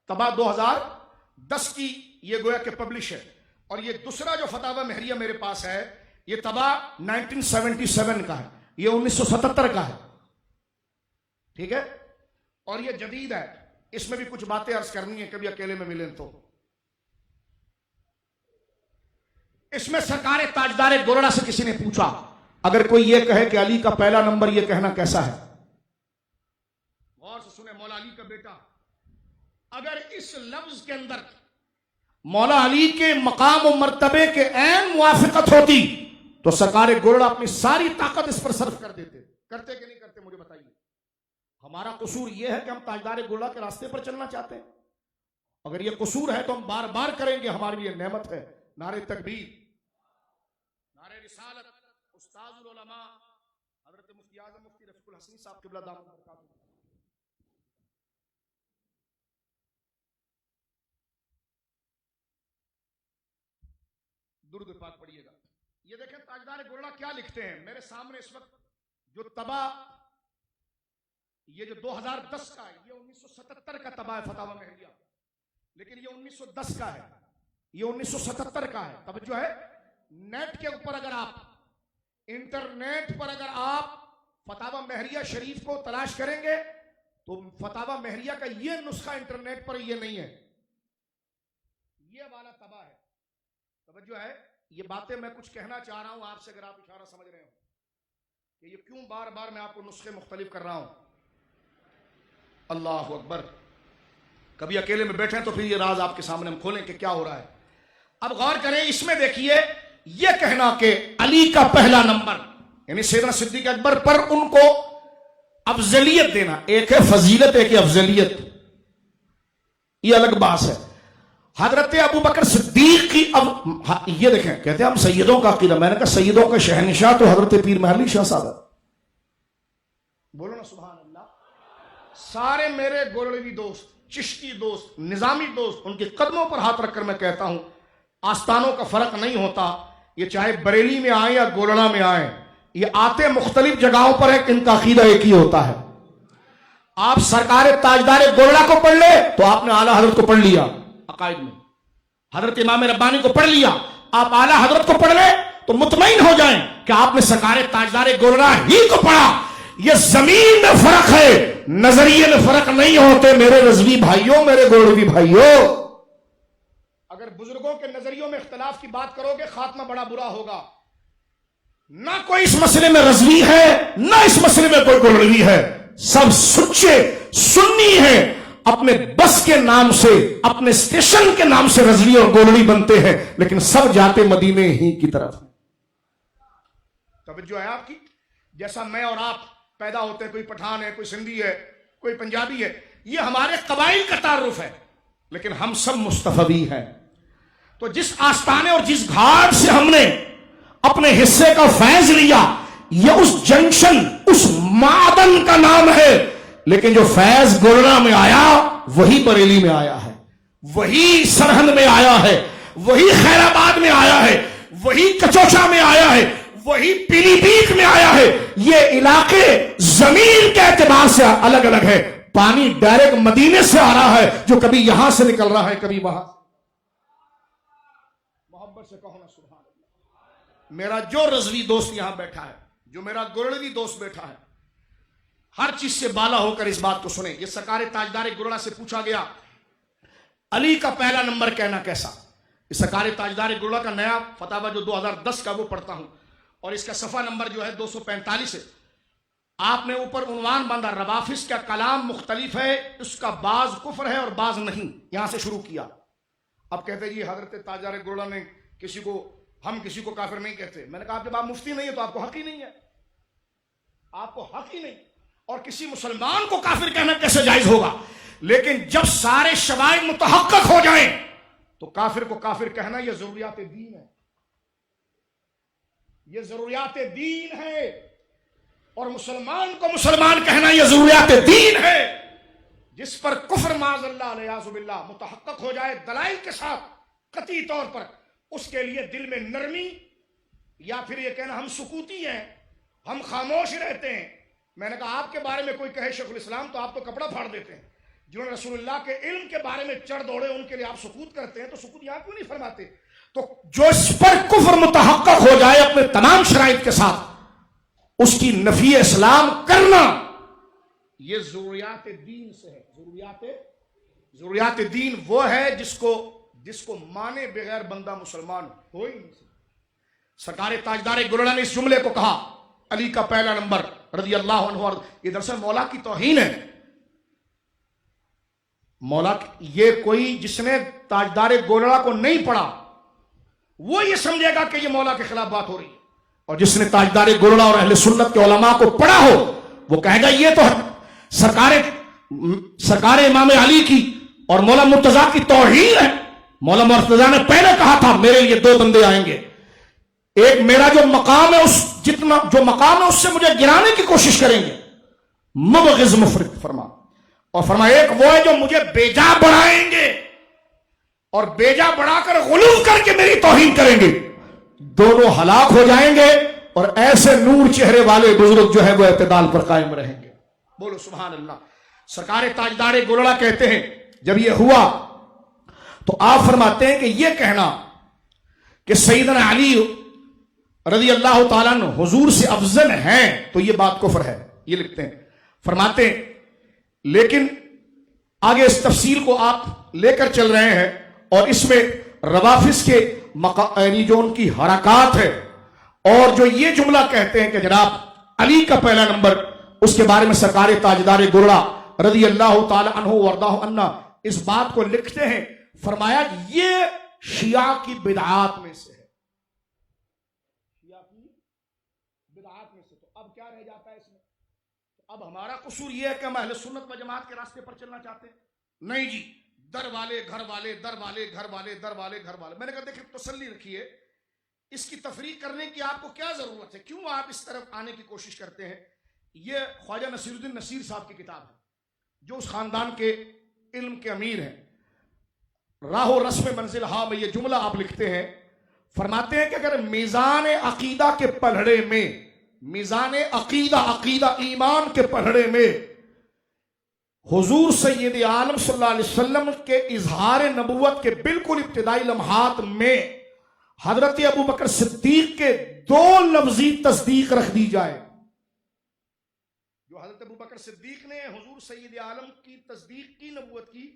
طبع 2010 کی یہ گویا کہ پبلش ہے، اور یہ دوسرا جو فتاوی مہریہ میرے پاس ہے یہ طبع 1977 کا ہے، یہ 1977 کا ہے، ٹھیک ہے، اور یہ جدید ہے۔ اس میں بھی کچھ باتیں عرض کرنی ہیں، کبھی اکیلے میں ملیں تو۔ اس میں سرکار تاجدار گولڑا سے کسی نے پوچھا، اگر کوئی یہ کہے کہ علی کا پہلا نمبر، یہ کہنا کیسا ہے؟ غور سے سنیں مولا علی کا بیٹا، اگر اس لفظ کے اندر مولا علی کے مقام و مرتبے کے عین موافقت ہوتی تو سرکار گولڑا اپنی ساری طاقت اس پر صرف کر دیتے، کرتے کہ نہیں کرتے مجھے بتائیے۔ ہمارا قصور یہ ہے کہ ہم تاجدار گولڑا کے راستے پر چلنا چاہتے ہیں، اگر یہ قصور ہے تو ہم بار بار کریں گے، ہمارے لیے نعمت ہے۔ نعرہ تکبیر، نعرہ رسالت، استاد العلماء حضرت مفتی اعظم مفتی رفیق الحسنی صاحب قبلہ دامت برکاتہ۔ درود پاک پڑھیے گا۔ یہ دیکھیں تاجدار گولڑا کیا لکھتے ہیں میرے سامنے اس وقت، جو طبع یہ جو 2010 کا ہے، یہ 1977 کا طبع ہے فتاوی مہریہ، لیکن یہ 1910 کا ہے، یہ 1977 کا ہے۔ توجہ ہے، نیٹ کے اوپر اگر آپ انٹرنیٹ پر اگر آپ فتاوی مہریہ شریف کو تلاش کریں گے تو فتاوی مہریہ کا یہ نسخہ انٹرنیٹ پر یہ نہیں ہے، یہ والا طبع ہے۔ توجہ ہے، یہ باتیں میں کچھ کہنا چاہ رہا ہوں آپ سے، اگر آپ اشارہ سمجھ رہے ہو کہ یہ کیوں بار بار میں آپ کو نسخے مختلف کر رہا ہوں۔ اللہ اکبر، کبھی اکیلے میں بیٹھیں تو پھر یہ راز آپ کے سامنے ہم کھولیں کہ کیا ہو رہا ہے۔ اب غور کریں، اس میں دیکھیے یہ کہنا کہ علی کا پہلا نمبر یعنی سیدنا صدیق اکبر پر ان کو افضلیت دینا، ایک ہے فضیلت ایک ہے افضلیت، یہ الگ بات ہے۔ حضرت ابو بکر صدیق کی یہ دیکھیں، کہتے ہیں ہم سیدوں کا عقیدہ، میں نے کہا سیدوں کا شہنشاہ تو حضرت پیر محلی شاہ صاحب، بولو نا سبحان اللہ۔ سارے میرے گولڑوی دوست، چشتی دوست، نظامی دوست، ان کے قدموں پر ہاتھ رکھ کر میں کہتا ہوں، آستانوں کا فرق نہیں ہوتا، یہ چاہے بریلی میں آئیں یا گولڑا میں آئیں، یہ آتے مختلف جگہوں پر ہے، ان کا عقیدہ ایک ہی ہوتا ہے۔ آپ سرکار تاجدار گولڑا کو پڑھ لے تو آپ نے اعلیٰ حضرت کو پڑھ لیا عقائد میں، حضرت امام ربانی کو پڑھ لیا، آپ اعلیٰ حضرت کو پڑھ لے تو مطمئن ہو جائیں کہ آپ نے سرکار تاجدار گولڑا ہی کو پڑھا۔ یہ زمین میں فرق ہے، نظریے میں فرق نہیں ہوتے میرے رضوی بھائیوں، میرے گولڑوی بھائیوں۔ اگر بزرگوں کے نظریوں میں اختلاف کی بات کرو گے خاتمہ بڑا برا ہوگا۔ نہ کوئی اس مسئلے میں رضوی ہے، نہ اس مسئلے میں کوئی گولڑوی ہے، سب سچے سنی ہیں، اپنے بس کے نام سے, اپنے اسٹیشن کے نام سے رضوی اور گولڑی بنتے ہیں, لیکن سب جاتے مدینے ہی کی طرف. توجہ ہے آپ کی؟ جیسا میں اور آپ پیدا ہوتے ہیں, کوئی پٹھان ہے, کوئی سندھی ہے, کوئی پنجابی ہے, یہ ہمارے قبائل کا تعارف ہے, لیکن ہم سب مصطفی ہیں. تو جس آستانے اور جس گھاٹ سے ہم نے اپنے حصے کا فیض لیا, یہ اس جنکشن, اس معدن کا نام ہے, لیکن جو فیض گولڑا میں آیا وہی بریلی میں آیا ہے, وہی سرہند میں آیا ہے, وہی خیر آباد میں آیا ہے, وہی کچوچا میں آیا ہے, وہی پیلی بھیت میں آیا ہے. یہ علاقے زمین کے اعتبار سے الگ الگ ہے. پانی ڈائریکٹ مدینے سے آ رہا ہے, جو کبھی یہاں سے نکل رہا ہے, کبھی وہاں. محبت سے کہو نا سبحان اللہ. میرا جو رضوی دوست یہاں بیٹھا ہے, جو میرا گولڑوی دوست بیٹھا ہے, ہر چیز سے بالا ہو کر اس بات کو سنیں. یہ سرکار تاجدار گولڑا سے پوچھا گیا علی کا پہلا نمبر کہنا کیسا. اس سرکار تاجدار گولڑا کا نیا فتاوی جو 2010 کا وہ پڑھتا ہوں, اور اس کا صفحہ نمبر جو ہے 245 ہے. آپ نے اوپر عنوان باندھا روافض کا کلام مختلف ہے, اس کا بعض کفر ہے اور بعض نہیں. یہاں سے شروع کیا. اب کہتے جی حضرت تاجدار گولڑا نے ہم کسی کو کافر نہیں کہتے. میں نے کہا جب آپ مفتی نہیں ہے تو آپ کو حق ہی نہیں ہے, آپ کو حق ہی نہیں, اور کسی مسلمان کو کافر کہنا کیسے جائز ہوگا. لیکن جب سارے شرائط متحقق ہو جائیں تو کافر کو کافر کہنا یہ ضروریات دین ہے, یہ ضروریات دین ہے, اور مسلمان کو مسلمان کہنا یہ ضروریات دین ہے. جس پر کفر معاذ اللہ علیہ باللہ متحقق ہو جائے دلائل کے ساتھ قطعی طور پر, اس کے لیے دل میں نرمی, یا پھر یہ کہنا ہم سکوتی ہیں, ہم خاموش رہتے ہیں. میں نے کہا آپ کے بارے میں کوئی کہے شیخ الاسلام تو آپ تو کپڑا پھاڑ دیتے ہیں. جنہوں نے رسول اللہ کے علم کے بارے میں چڑھ دوڑے, ان کے لیے آپ سکوت کرتے ہیں, تو سکوت یہاں کیوں نہیں فرماتے؟ تو جو اس پر کفر متحقق ہو جائے اپنے تمام شرائط کے ساتھ, اس کی نفی اسلام کرنا یہ ضروریات دین سے ہے. ضروریات دین وہ ہے جس کو مانے بغیر بندہ مسلمان ہو ہی نہیں سکتا. سرکار تاجدار گولڑا نے اس جملے کو کہا علی کا پہلا نمبر رضی اللہ عنہ, اور یہ دراصل مولا کی توہین ہے. یہ کوئی جس نے تاجدار گولڑا کو نہیں پڑھا وہ یہ سمجھے گا کہ یہ مولا کے خلاف بات ہو رہی ہے, اور جس نے تاجدار گولڑا اور اہل سنت کے علماء کو پڑھا ہو وہ کہے گا یہ تو سرکار امام علی کی اور مولا مرتضیٰ کی توہین ہے. مولا مرتضیٰ نے پہلے کہا تھا میرے لیے دو بندے آئیں گے, ایک میرا جو مقام ہے اس سے مجھے گرانے کی کوشش کریں گے, مبغض مفرط فرما, اور فرما ایک وہ ہے جو مجھے بیجا بڑھائیں گے اور بیجا بڑھا کر غلو کر کے میری توہین کریں گے. دونوں ہلاک ہو جائیں گے, اور ایسے نور چہرے والے بزرگ جو ہے وہ اعتدال پر قائم رہیں گے. بولو سبحان اللہ. سرکار تاجدار گولڑا کہتے ہیں جب یہ ہوا تو آپ فرماتے ہیں کہ یہ کہنا کہ سیدنا علی رضی اللہ تعالیٰ عنہ حضور سے افضل ہیں تو یہ بات کفر ہے. یہ لکھتے ہیں, فرماتے ہیں لیکن آگے اس تفصیل کو آپ لے کر چل رہے ہیں, اور اس میں روافض کے جو ان کی حرکات ہے, اور جو یہ جملہ کہتے ہیں کہ جناب علی کا پہلا نمبر, اس کے بارے میں سرکار تاجدار گولڑا رضی اللہ تعالی عنہ وردہ عنہ اس بات کو لکھتے ہیں. فرمایا یہ شیعہ کی بدعات میں سے ہے, شیعہ کی بدعات میں سے. تو اب کیا رہ جاتا ہے اس میں؟ اب ہمارا قصور یہ ہے کہ ہم اہل سنت و جماعت کے راستے پر چلنا چاہتے ہیں. نہیں جی, در والے گھر والے, در والے گھر والے, در والے گھر والے. میں نے کہا دیکھیں تسلی رکھیے, اس کی تفریق کرنے کی آپ کو کیا ضرورت ہے, کیوں آپ اس طرف آنے کی کوشش کرتے ہیں. یہ خواجہ نصیر الدین نصیر صاحب کی کتاب ہے, جو اس خاندان کے علم کے امیر ہیں. راہ و رسم منزل ہاں میں یہ جملہ آپ لکھتے ہیں, فرماتے ہیں کہ اگر میزان عقیدہ کے پلڑے میں, میزان عقیدہ ایمان کے پلڑے میں حضور سید عالم صلی اللہ علیہ وسلم کے اظہار نبوت کے بالکل ابتدائی لمحات میں حضرت ابوبکر صدیق کے دو لفظی تصدیق رکھ دی جائے, جو حضرت ابوبکر صدیق نے حضور سید عالم کی تصدیق کی نبوت کی,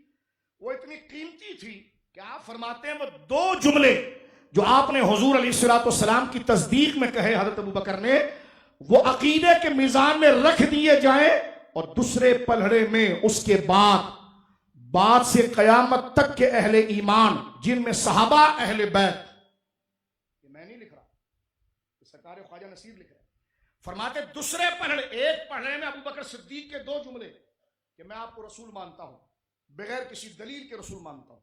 وہ اتنی قیمتی تھی کہ آپ فرماتے ہیں وہ دو جملے جو آپ نے حضور علیہ الصلوۃ والسلام کی تصدیق میں کہے حضرت ابوبکر نے, وہ عقیدے کے میزان میں رکھ دیے جائیں, اور دوسرے پلڑے میں اس کے بعد بعد سے قیامت تک کے اہل ایمان جن میں صحابہ اہل بیت، یہ میں نہیں لکھ رہا، سرکار خواجہ نصیر لکھ رہے ہیں، فرماتے دوسرے پڑھنے، ایک پڑھنے میں ابو بکر صدیق کے 2 جملے کہ میں آپ کو رسول مانتا ہوں، بغیر کسی دلیل کے رسول مانتا ہوں،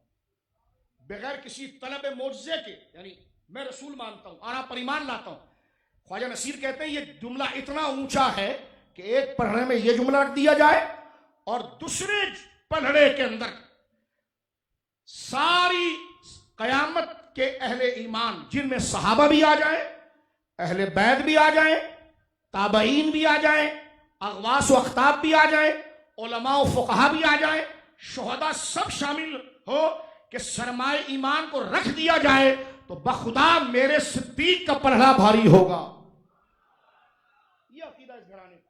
بغیر کسی طلب معجزے کے، یعنی میں رسول مانتا ہوں اور آپ پر ایمان لاتا ہوں۔ خواجہ نصیر کہتے ہیں یہ جملہ اتنا اونچا ہے کہ ایک پڑھنے میں یہ جملہ رکھ دیا جائے اور دوسرے پڑھنے کے اندر ساری قیامت کے اہل ایمان جن میں صحابہ بھی آ جائیں، اہل بیت بھی آ جائیں، تابعین بھی آ جائیں، اغواس و اختاب بھی آ جائیں، علماء و فقہا بھی آ جائیں، شہداء سب شامل ہو کہ سرمایہ ایمان کو رکھ دیا جائے تو بخدا میرے صدیق کا پلڑا بھاری ہوگا۔ یہ عقیدہ اس گھرانے کا،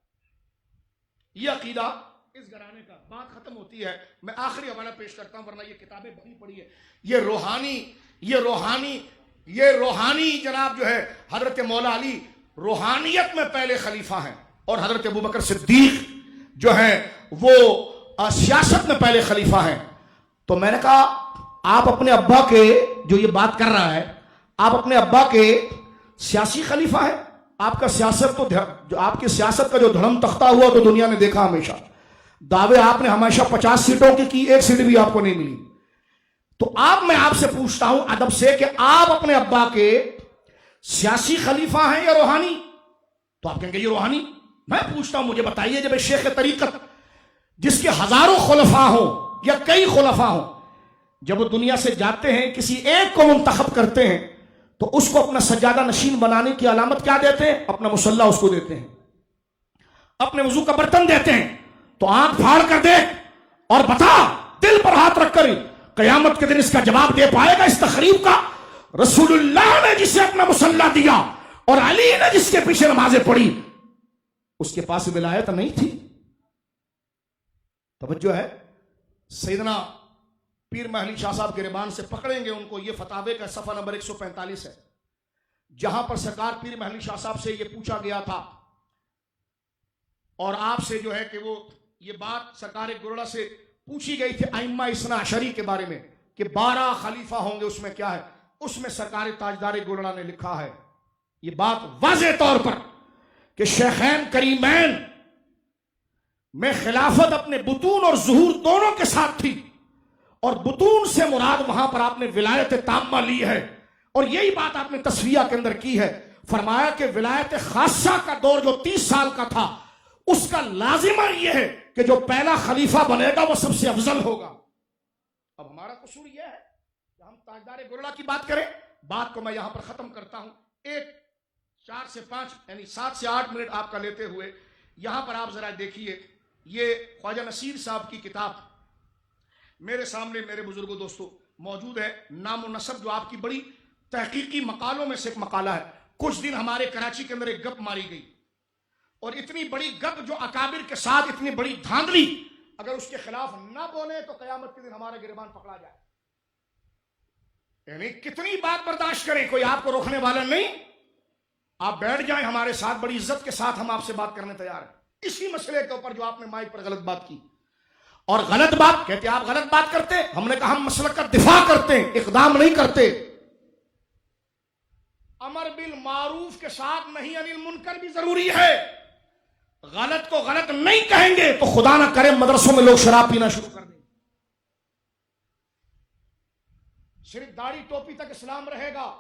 یہ عقیدہ اس گھرانے کا۔ بات ختم ہوتی ہے، میں آخری حوالہ پیش کرتا ہوں ورنہ یہ کتابیں بڑی پڑی ہے۔ یہ روحانی جناب جو ہے حضرت مولا علی روحانیت میں پہلے خلیفہ ہیں اور حضرت ابوبکر صدیق جو ہیں وہ سیاست میں پہلے خلیفہ ہیں۔ تو میں نے کہا آپ اپنے ابا کے، جو یہ بات کر رہا ہے، آپ اپنے ابا کے سیاسی خلیفہ ہیں؟ آپ کا سیاست تو جو آپ کی سیاست کا جو دھڑم تختہ ہوا تو دنیا نے دیکھا ہمیشہ، دعوے آپ نے ہمیشہ 50 سیٹوں کی 1 سیٹ بھی آپ کو نہیں ملی۔ تو میں آپ سے پوچھتا ہوں ادب سے کہ آپ اپنے ابا کے سیاسی خلیفہ ہیں یا روحانی؟ تو آپ کہیں گے یہ روحانی۔ میں پوچھتا ہوں مجھے بتائیے، جب شیخ طریقت جس کے ہزاروں خلفاء ہوں یا کئی خلفاء ہوں، جب وہ دنیا سے جاتے ہیں کسی ایک کو منتخب کرتے ہیں تو اس کو اپنا سجادہ نشین بنانے کی علامت کیا دیتے ہیں؟ اپنا مصلی اس کو دیتے ہیں، اپنے وضو کا برتن دیتے ہیں۔ تو آنکھ پھاڑ کر دیکھ اور بتا، دل پر ہاتھ رکھ کر قیامت کے دن اس کا جواب دے پائے گا اس تقریب کا؟ رسول اللہ نے جسے اپنا مصلی دیا اور علی نے جس کے پیچھے نمازیں پڑھی، اس کے پاس ولایت نہیں تھی؟ توجہ ہے؟ سیدنا پیر محلی شاہ صاحب گریبان سے پکڑیں گے ان کو، یہ فتاوے کا صفحہ نمبر 145 ہے، جہاں پر سرکار پیر محلی شاہ صاحب سے یہ پوچھا گیا تھا اور آپ سے جو ہے کہ وہ یہ بات سرکار گرڑا سے پوچھی گئی تھی ائمہ اثنا عشری کے بارے میں کہ 12 خلیفہ ہوں گے، اس میں کیا ہے؟ اس میں سرکار تاجدار گرڑا نے لکھا ہے یہ بات واضح طور پر کہ شیخین کریمین میں خلافت اپنے بطون اور ظہور دونوں کے ساتھ تھی، اور بطون سے مراد وہاں پر آپ نے ولایت تامہ لی ہے، اور یہی بات آپ نے تصفیہ کے اندر کی ہے۔ فرمایا کہ ولایت خاصہ کا دور جو 30 سال کا تھا، اس کا لازمہ یہ ہے کہ جو پہلا خلیفہ بنے گا وہ سب سے افضل ہوگا۔ اب ہمارا قصور یہ ہے کہ ہم تاجدار گرڑا کی بات کریں۔ بات کو میں یہاں پر ختم کرتا ہوں، 4 سے 5 یعنی 7 سے 8 منٹ آپ کا لیتے ہوئے یہاں پر آپ ذرا دیکھیے، یہ خواجہ نصیر صاحب کی کتاب میرے سامنے میرے بزرگوں دوستوں موجود ہے، نام و نسب، جو آپ کی بڑی تحقیقی مقالوں میں سے ایک مقالہ ہے۔ کچھ دن ہمارے کراچی کے اندر ایک گپ ماری گئی، اور اتنی بڑی گپ جو اکابر کے ساتھ اتنی بڑی دھاندلی، اگر اس کے خلاف نہ بولے تو قیامت کے دن ہمارا گریبان پکڑا جائے۔ یعنی کتنی بات برداشت کریں، کوئی آپ کو روکنے والا نہیں، آپ بیٹھ جائیں ہمارے ساتھ، بڑی عزت کے ساتھ ہم آپ سے بات کرنے تیار ہیں اسی مسئلے کے اوپر جو آپ نے مائک پر غلط بات کی۔ اور غلط بات کہتے آپ غلط بات کرتے، ہم نے کہا ہم مسلک کا دفاع کرتے ہیں، اقدام نہیں کرتے۔ امر بالمعروف کے ساتھ نہی عن المنکر بھی ضروری ہے۔ غلط کو غلط نہیں کہیں گے تو خدا نہ کرے مدرسوں میں لوگ شراب پینا شروع کر دیں۔ صرف داڑھی ٹوپی تک اسلام رہے گا،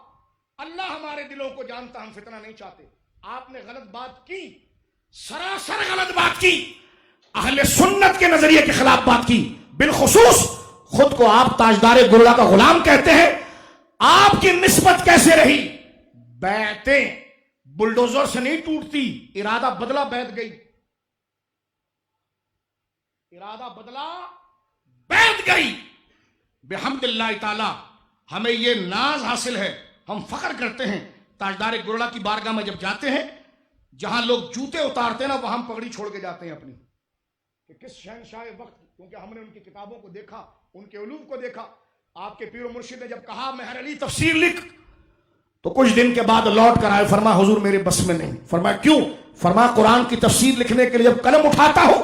اللہ ہمارے دلوں کو جانتا، ہم فتنہ نہیں چاہتے۔ آپ نے غلط بات کی، سراسر غلط بات کی، اہل سنت کے نظریے کے خلاف بات کی، بالخصوص خود کو آپ تاجدار گرڑا کا غلام کہتے ہیں۔ آپ کی نسبت کیسے رہی؟ بیعتیں بلڈوزر سے نہیں ٹوٹتی، ارادہ بدلہ بیعت گئی، ارادہ بدلہ بیعت گئی۔ بحمد اللہ تعالی ہمیں یہ ناز حاصل ہے، ہم فخر کرتے ہیں تاجدار گرڑا کی بارگاہ میں جب جاتے ہیں، جہاں لوگ جوتے اتارتے ہیں نا وہاں ہم پگڑی چھوڑ کے جاتے ہیں اپنی، کہ کس شہنشاہ وقت، کیونکہ ہم نے ان کی کتابوں کو دیکھا، ان کے علوم کو دیکھا۔ آپ کے پیر و مرشد نے جب کہا مہر علی تفسیر لکھ تو کچھ دن کے بعد لوٹ کر آئے، فرمایا حضور میرے بس میں نہیں۔ فرمایا کیوں؟ فرمایا قرآن کی تفسیر لکھنے کے لیے جب قلم اٹھاتا ہوں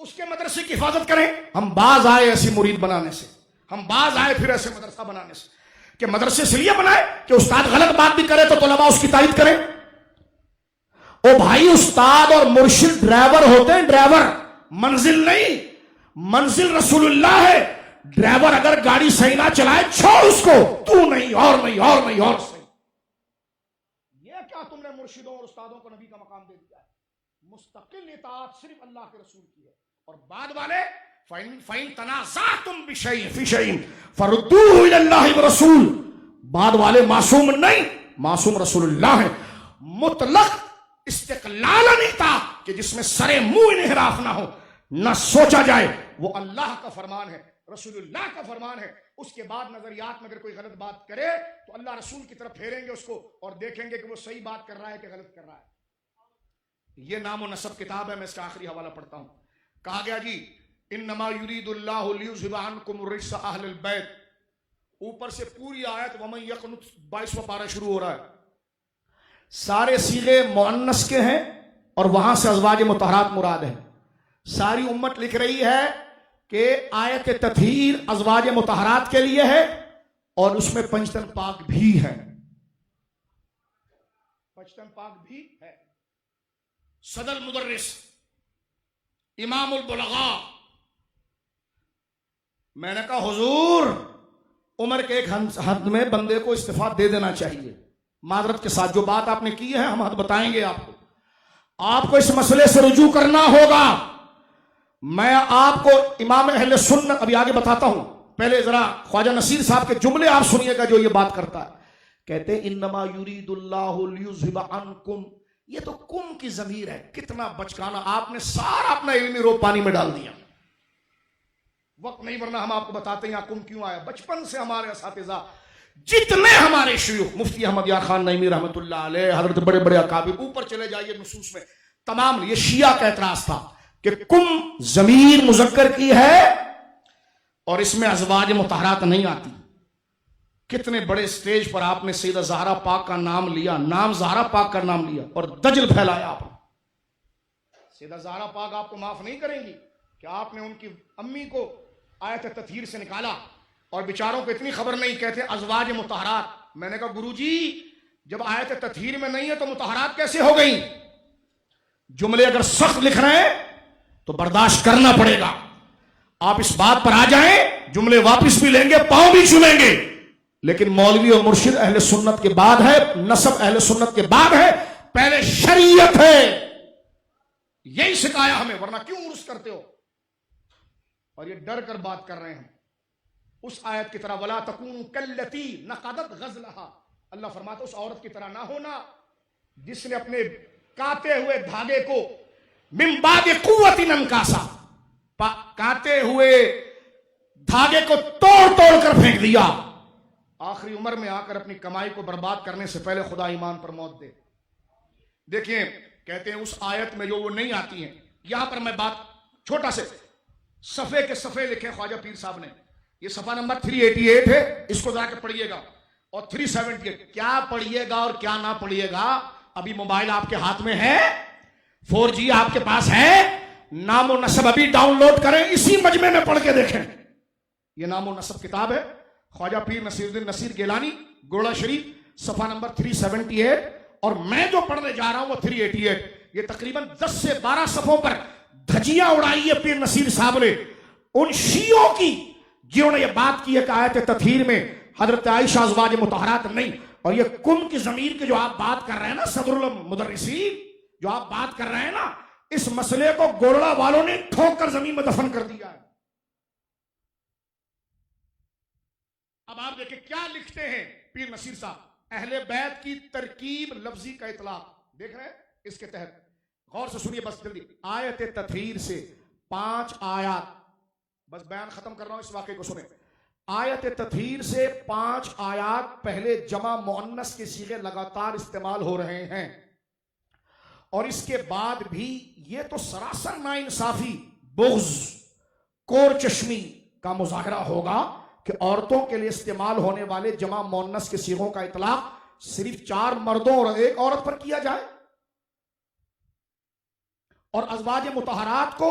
اس کے مدرسے کی حفاظت کریں. ہم باز آئے ایسی مرید بنانے سے, ہم باز آئے پھر ایسے مدرسہ بنانے سے کہ مدرسے سے یہ بنائے کہ استاد غلط بات بھی کرے تو طلباء اس کی تائید کریں. او بھائی, استاد اور مرشد ڈرائیور ہوتے ہیں, ڈرائیور, منزل نہیں. منزل رسول اللہ ہے. ڈرائیور اگر گاڑی صحیح نہ چلائے چھوڑ اس کو, تو نہیں اور نہیں اور نہیں اور صحیح. یہ کیا تم نے مرشدوں اور استادوں کو نبی کا مقام دے دیا ہے؟ مستقل اطاعت صرف اللہ کے رسول کی ہے. اور بعد والے فَإِن تَنَازَعْتُمْ بِشَيْءٍ فِي شَيْءٍ فَرُدُّوهُ إِلَى اللَّهِ وَرَسُولِهِ. بعد والے معصوم نہیں, معصوم رسول اللہ ہے. مطلق استقلال نہیں تھا کہ جس میں سرے منہ انحراف نہ ہو, نہ سوچا جائے. وہ اللہ کا فرمان ہے, رسول اللہ کا فرمان ہے. اس کے بعد نظریات میں اگر کوئی غلط بات کرے تو اللہ رسول کی طرف پھیریں گے اس کو اور دیکھیں گے کہ وہ صحیح بات کر رہا ہے کہ غلط کر رہا ہے. یہ نام و نسب کتاب ہے. میں اس کا آخری حوالہ پڑھتا ہوں. کہا گیا جی انما یرید اللہ لیذھب عنکم الرجس اہل البیت. اوپر سے پوری آیت ومن یقنط 22واں پارہ شروع ہو رہا ہے. سارے صیغے مؤنث کے ہیں اور وہاں سے ازواج مطہرات مراد ہیں. ساری امت لکھ رہی ہے کہ آیت تطہیر ازواج مطہرات کے لیے ہے اور اس میں پنجتن پاک بھی ہے. پنجتن پاک بھی ہے. صدر المدرس امام البلغاء. میں نے کہا حضور عمر کے ایک حد میں بندے کو استعفیٰ دے دینا چاہیے. معذرت کے ساتھ جو بات آپ نے کی ہے ہم حد بتائیں گے آپ کو. آپ کو اس مسئلے سے رجوع کرنا ہوگا. میں آپ کو امام اہل سنت ابھی آگے بتاتا ہوں. پہلے ذرا خواجہ نصیر صاحب کے جملے آپ سنیے گا جو یہ بات کرتا ہے. کہتے ہیں انما یرید اللہ لیذھب عنکم. یہ تو کم کی ضمیر ہے. کتنا بچکانا, آپ نے سارا اپنا علمی رو پانی میں ڈال دیا. وقت نہیں ورنہ ہم آپ کو بتاتے ہیں یہاں کم کیوں آیا. بچپن سے ہمارے اساتذہ جتنے ہمارے شیوخ مفتی احمد یار خان نعیمی رحمۃ اللہ علیہ, حضرت بڑے بڑے اکابر, اوپر چلے جائیے نصوص میں, تمام یہ شیعہ کا اعتراض تھا کہ کم ضمیر مذکر کی ہے اور اس میں ازواج مطہرات نہیں آتی. کتنے بڑے سٹیج پر آپ نے سیدہ زہرا پاک کا نام لیا, نام زہرا پاک کا نام لیا اور دجل پھیلایا آپ نے. سیدہ زہرا پاک آپ کو معاف نہیں کریں گی کہ آپ نے ان کی امی کو آیت تطہیر سے نکالا اور بیچاروں کو اتنی خبر نہیں, کہتے ازواج مطہرات. میں نے کہا گرو جی جب آیت تطہیر میں نہیں ہے تو مطہرات کیسے ہو گئی؟ جملے اگر سخت لکھ رہے ہیں تو برداشت کرنا پڑے گا. آپ اس بات پر آ جائیں, جملے واپس بھی لیں گے, پاؤں بھی چومیں گے, لیکن مولوی اور مرشد اہل سنت کے بعد ہے, نسب اہل سنت کے بعد ہے, پہلے شریعت ہے. یہی سکھایا ہمیں, ورنہ کیوں عرس کرتے ہو؟ اور یہ ڈر کر بات کر رہے ہیں اس آیت کی طرح ولا تکونوا کاللتی نقضت غزلها. اللہ فرماتا اس عورت کی طرح نہ ہونا جس نے اپنے کاتے ہوئے دھاگے کو من بعد قوت انکاسا, کاتے ہوئے دھاگے کو توڑ توڑ کر پھینک دیا. آخری عمر میں آ کر اپنی کمائی کو برباد کرنے سے پہلے خدا ایمان پر موت دے. دیکھیں کہتے ہیں اس آیت میں جو وہ نہیں آتی ہیں, یہاں پر میں بات چھوٹا سے صفحے کے صفحے لکھے خواجہ پیر صاحب نے. یہ صفحہ نمبر 388 ہے, اس کو ذرا کے پڑھیے گا, اور 378. کیا پڑھیے گا اور کیا نہ پڑھیے گا, ابھی موبائل آپ کے ہاتھ میں ہے, 4G آپ کے پاس ہے, نام و نسب ابھی ڈاؤن لوڈ کریں, اسی مجمع میں پڑھ کے دیکھیں. یہ نام و نسب کتاب ہے, خواجہ پیر نصیر الدین نصیر گیلانی, گوڑا شریف, صفحہ نمبر 378, اور میں جو پڑھنے جا رہا ہوں وہ 388. یہ تقریباً 10 سے 12 صفحوں پر دھجیاں اڑائی ہے پیر نصیر صاحب نے ان شیعوں کی جنہوں نے یہ بات کی ہے کہ آیت تطہیر میں حضرت عائشہ ازواج مطہرات نہیں. اور یہ کم کی ضمیر کے جو آپ بات کر رہے ہیں نا, صدر المدرسین جو آپ بات کر رہے ہیں نا, اس مسئلے کو گولڑا والوں نے ٹھوک کر زمین میں دفن کر دیا ہے. اب آپ دیکھیں کیا لکھتے ہیں پیر نصیر صاحب, اہل بیت کی ترکیب لفظی کا اطلاق. دیکھ رہے ہیں اس کے تحت غور سے سنیے بس جلدی. آیت تطہیر سے 5 آیات, بس بیان ختم کر رہا ہوں, اس واقعے کو سنیں. آیت تطہیر سے 5 آیات پہلے جمع مؤنث کے صیغے لگاتار استعمال ہو رہے ہیں, اور اس کے بعد بھی یہ تو سراسر ناانصافی, بغض, کور چشمی کا مظاہرہ ہوگا کہ عورتوں کے لیے استعمال ہونے والے جمع مؤنث کے صیغوں کا اطلاق صرف 4 مردوں اور 1 عورت پر کیا جائے, اور ازواج مطہرات کو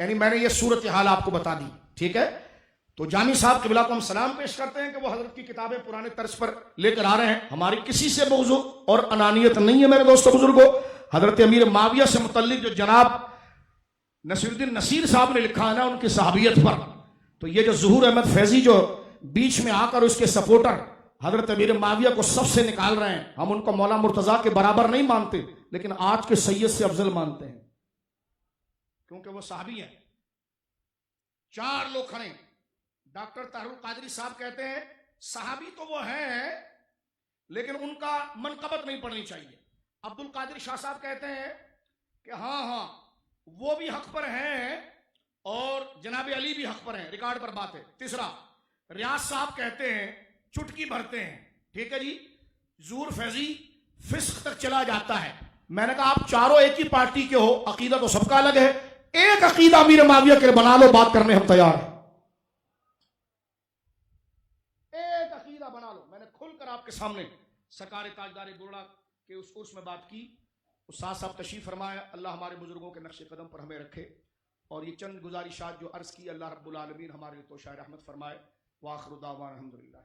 یعنی میں نے یہ صورتحال آپ کو بتا دی. ٹھیک ہے, تو جامی صاحب قبلہ کو ہم سلام پیش کرتے ہیں کہ وہ حضرت کی کتابیں پرانے طرز پر لے کر آ رہے ہیں. ہماری کسی سے بغض اور انانیت نہیں ہے میرے دوستو بزرگوں. حضرت امیر معاویہ سے متعلق جو جناب نصیر الدین نصیر صاحب نے لکھا ہے نا ان کی صحابیت پر, تو یہ جو ظہور احمد فیضی جو بیچ میں آ کر اس کے سپورٹر حضرت امیر معاویہ کو سب سے نکال رہے ہیں, ہم ان کو مولا مرتضیٰ کے برابر نہیں مانتے لیکن آج کے سید سے افضل مانتے ہیں کیونکہ وہ صحابی ہیں. 4 لوگ کھڑے, ڈاکٹر طاہر القادری صاحب کہتے ہیں صحابی تو وہ ہیں لیکن ان کا منقبت نہیں پڑھنی چاہیے. عبد القادر شاہ صاحب کہتے ہیں کہ ہاں وہ بھی حق پر ہیں اور جناب علی بھی حق پر ہیں, ریکارڈ پر بات ہے. تیسرا ریاض صاحب کہتے ہیں چٹکی بھرتے ہیں. ٹھیک ہے جی, ظہور فیضی فسق تک چلا جاتا ہے. میں نے کہا آپ چاروں ایک ہی پارٹی کے ہو, عقیدہ تو سب کا الگ ہے, ایک عقیدہ امیر معاویہ کے بنا لو, بات کرنے ہم تیار ہیں. ایک عقیدہ بنا لو. میں نے کھل کر آپ کے سامنے سرکار تاجدار بورڈا کے اس عرس میں بات کی. استاد صاحب تشریف فرمایا, اللہ ہمارے بزرگوں کے نقش قدم پر ہمیں رکھے, اور یہ چند گزارشات جو عرض کی اللہ رب العالمین ہمارے تو شاہ رحمت فرمائے. وآخر دعوانا الحمدللہ.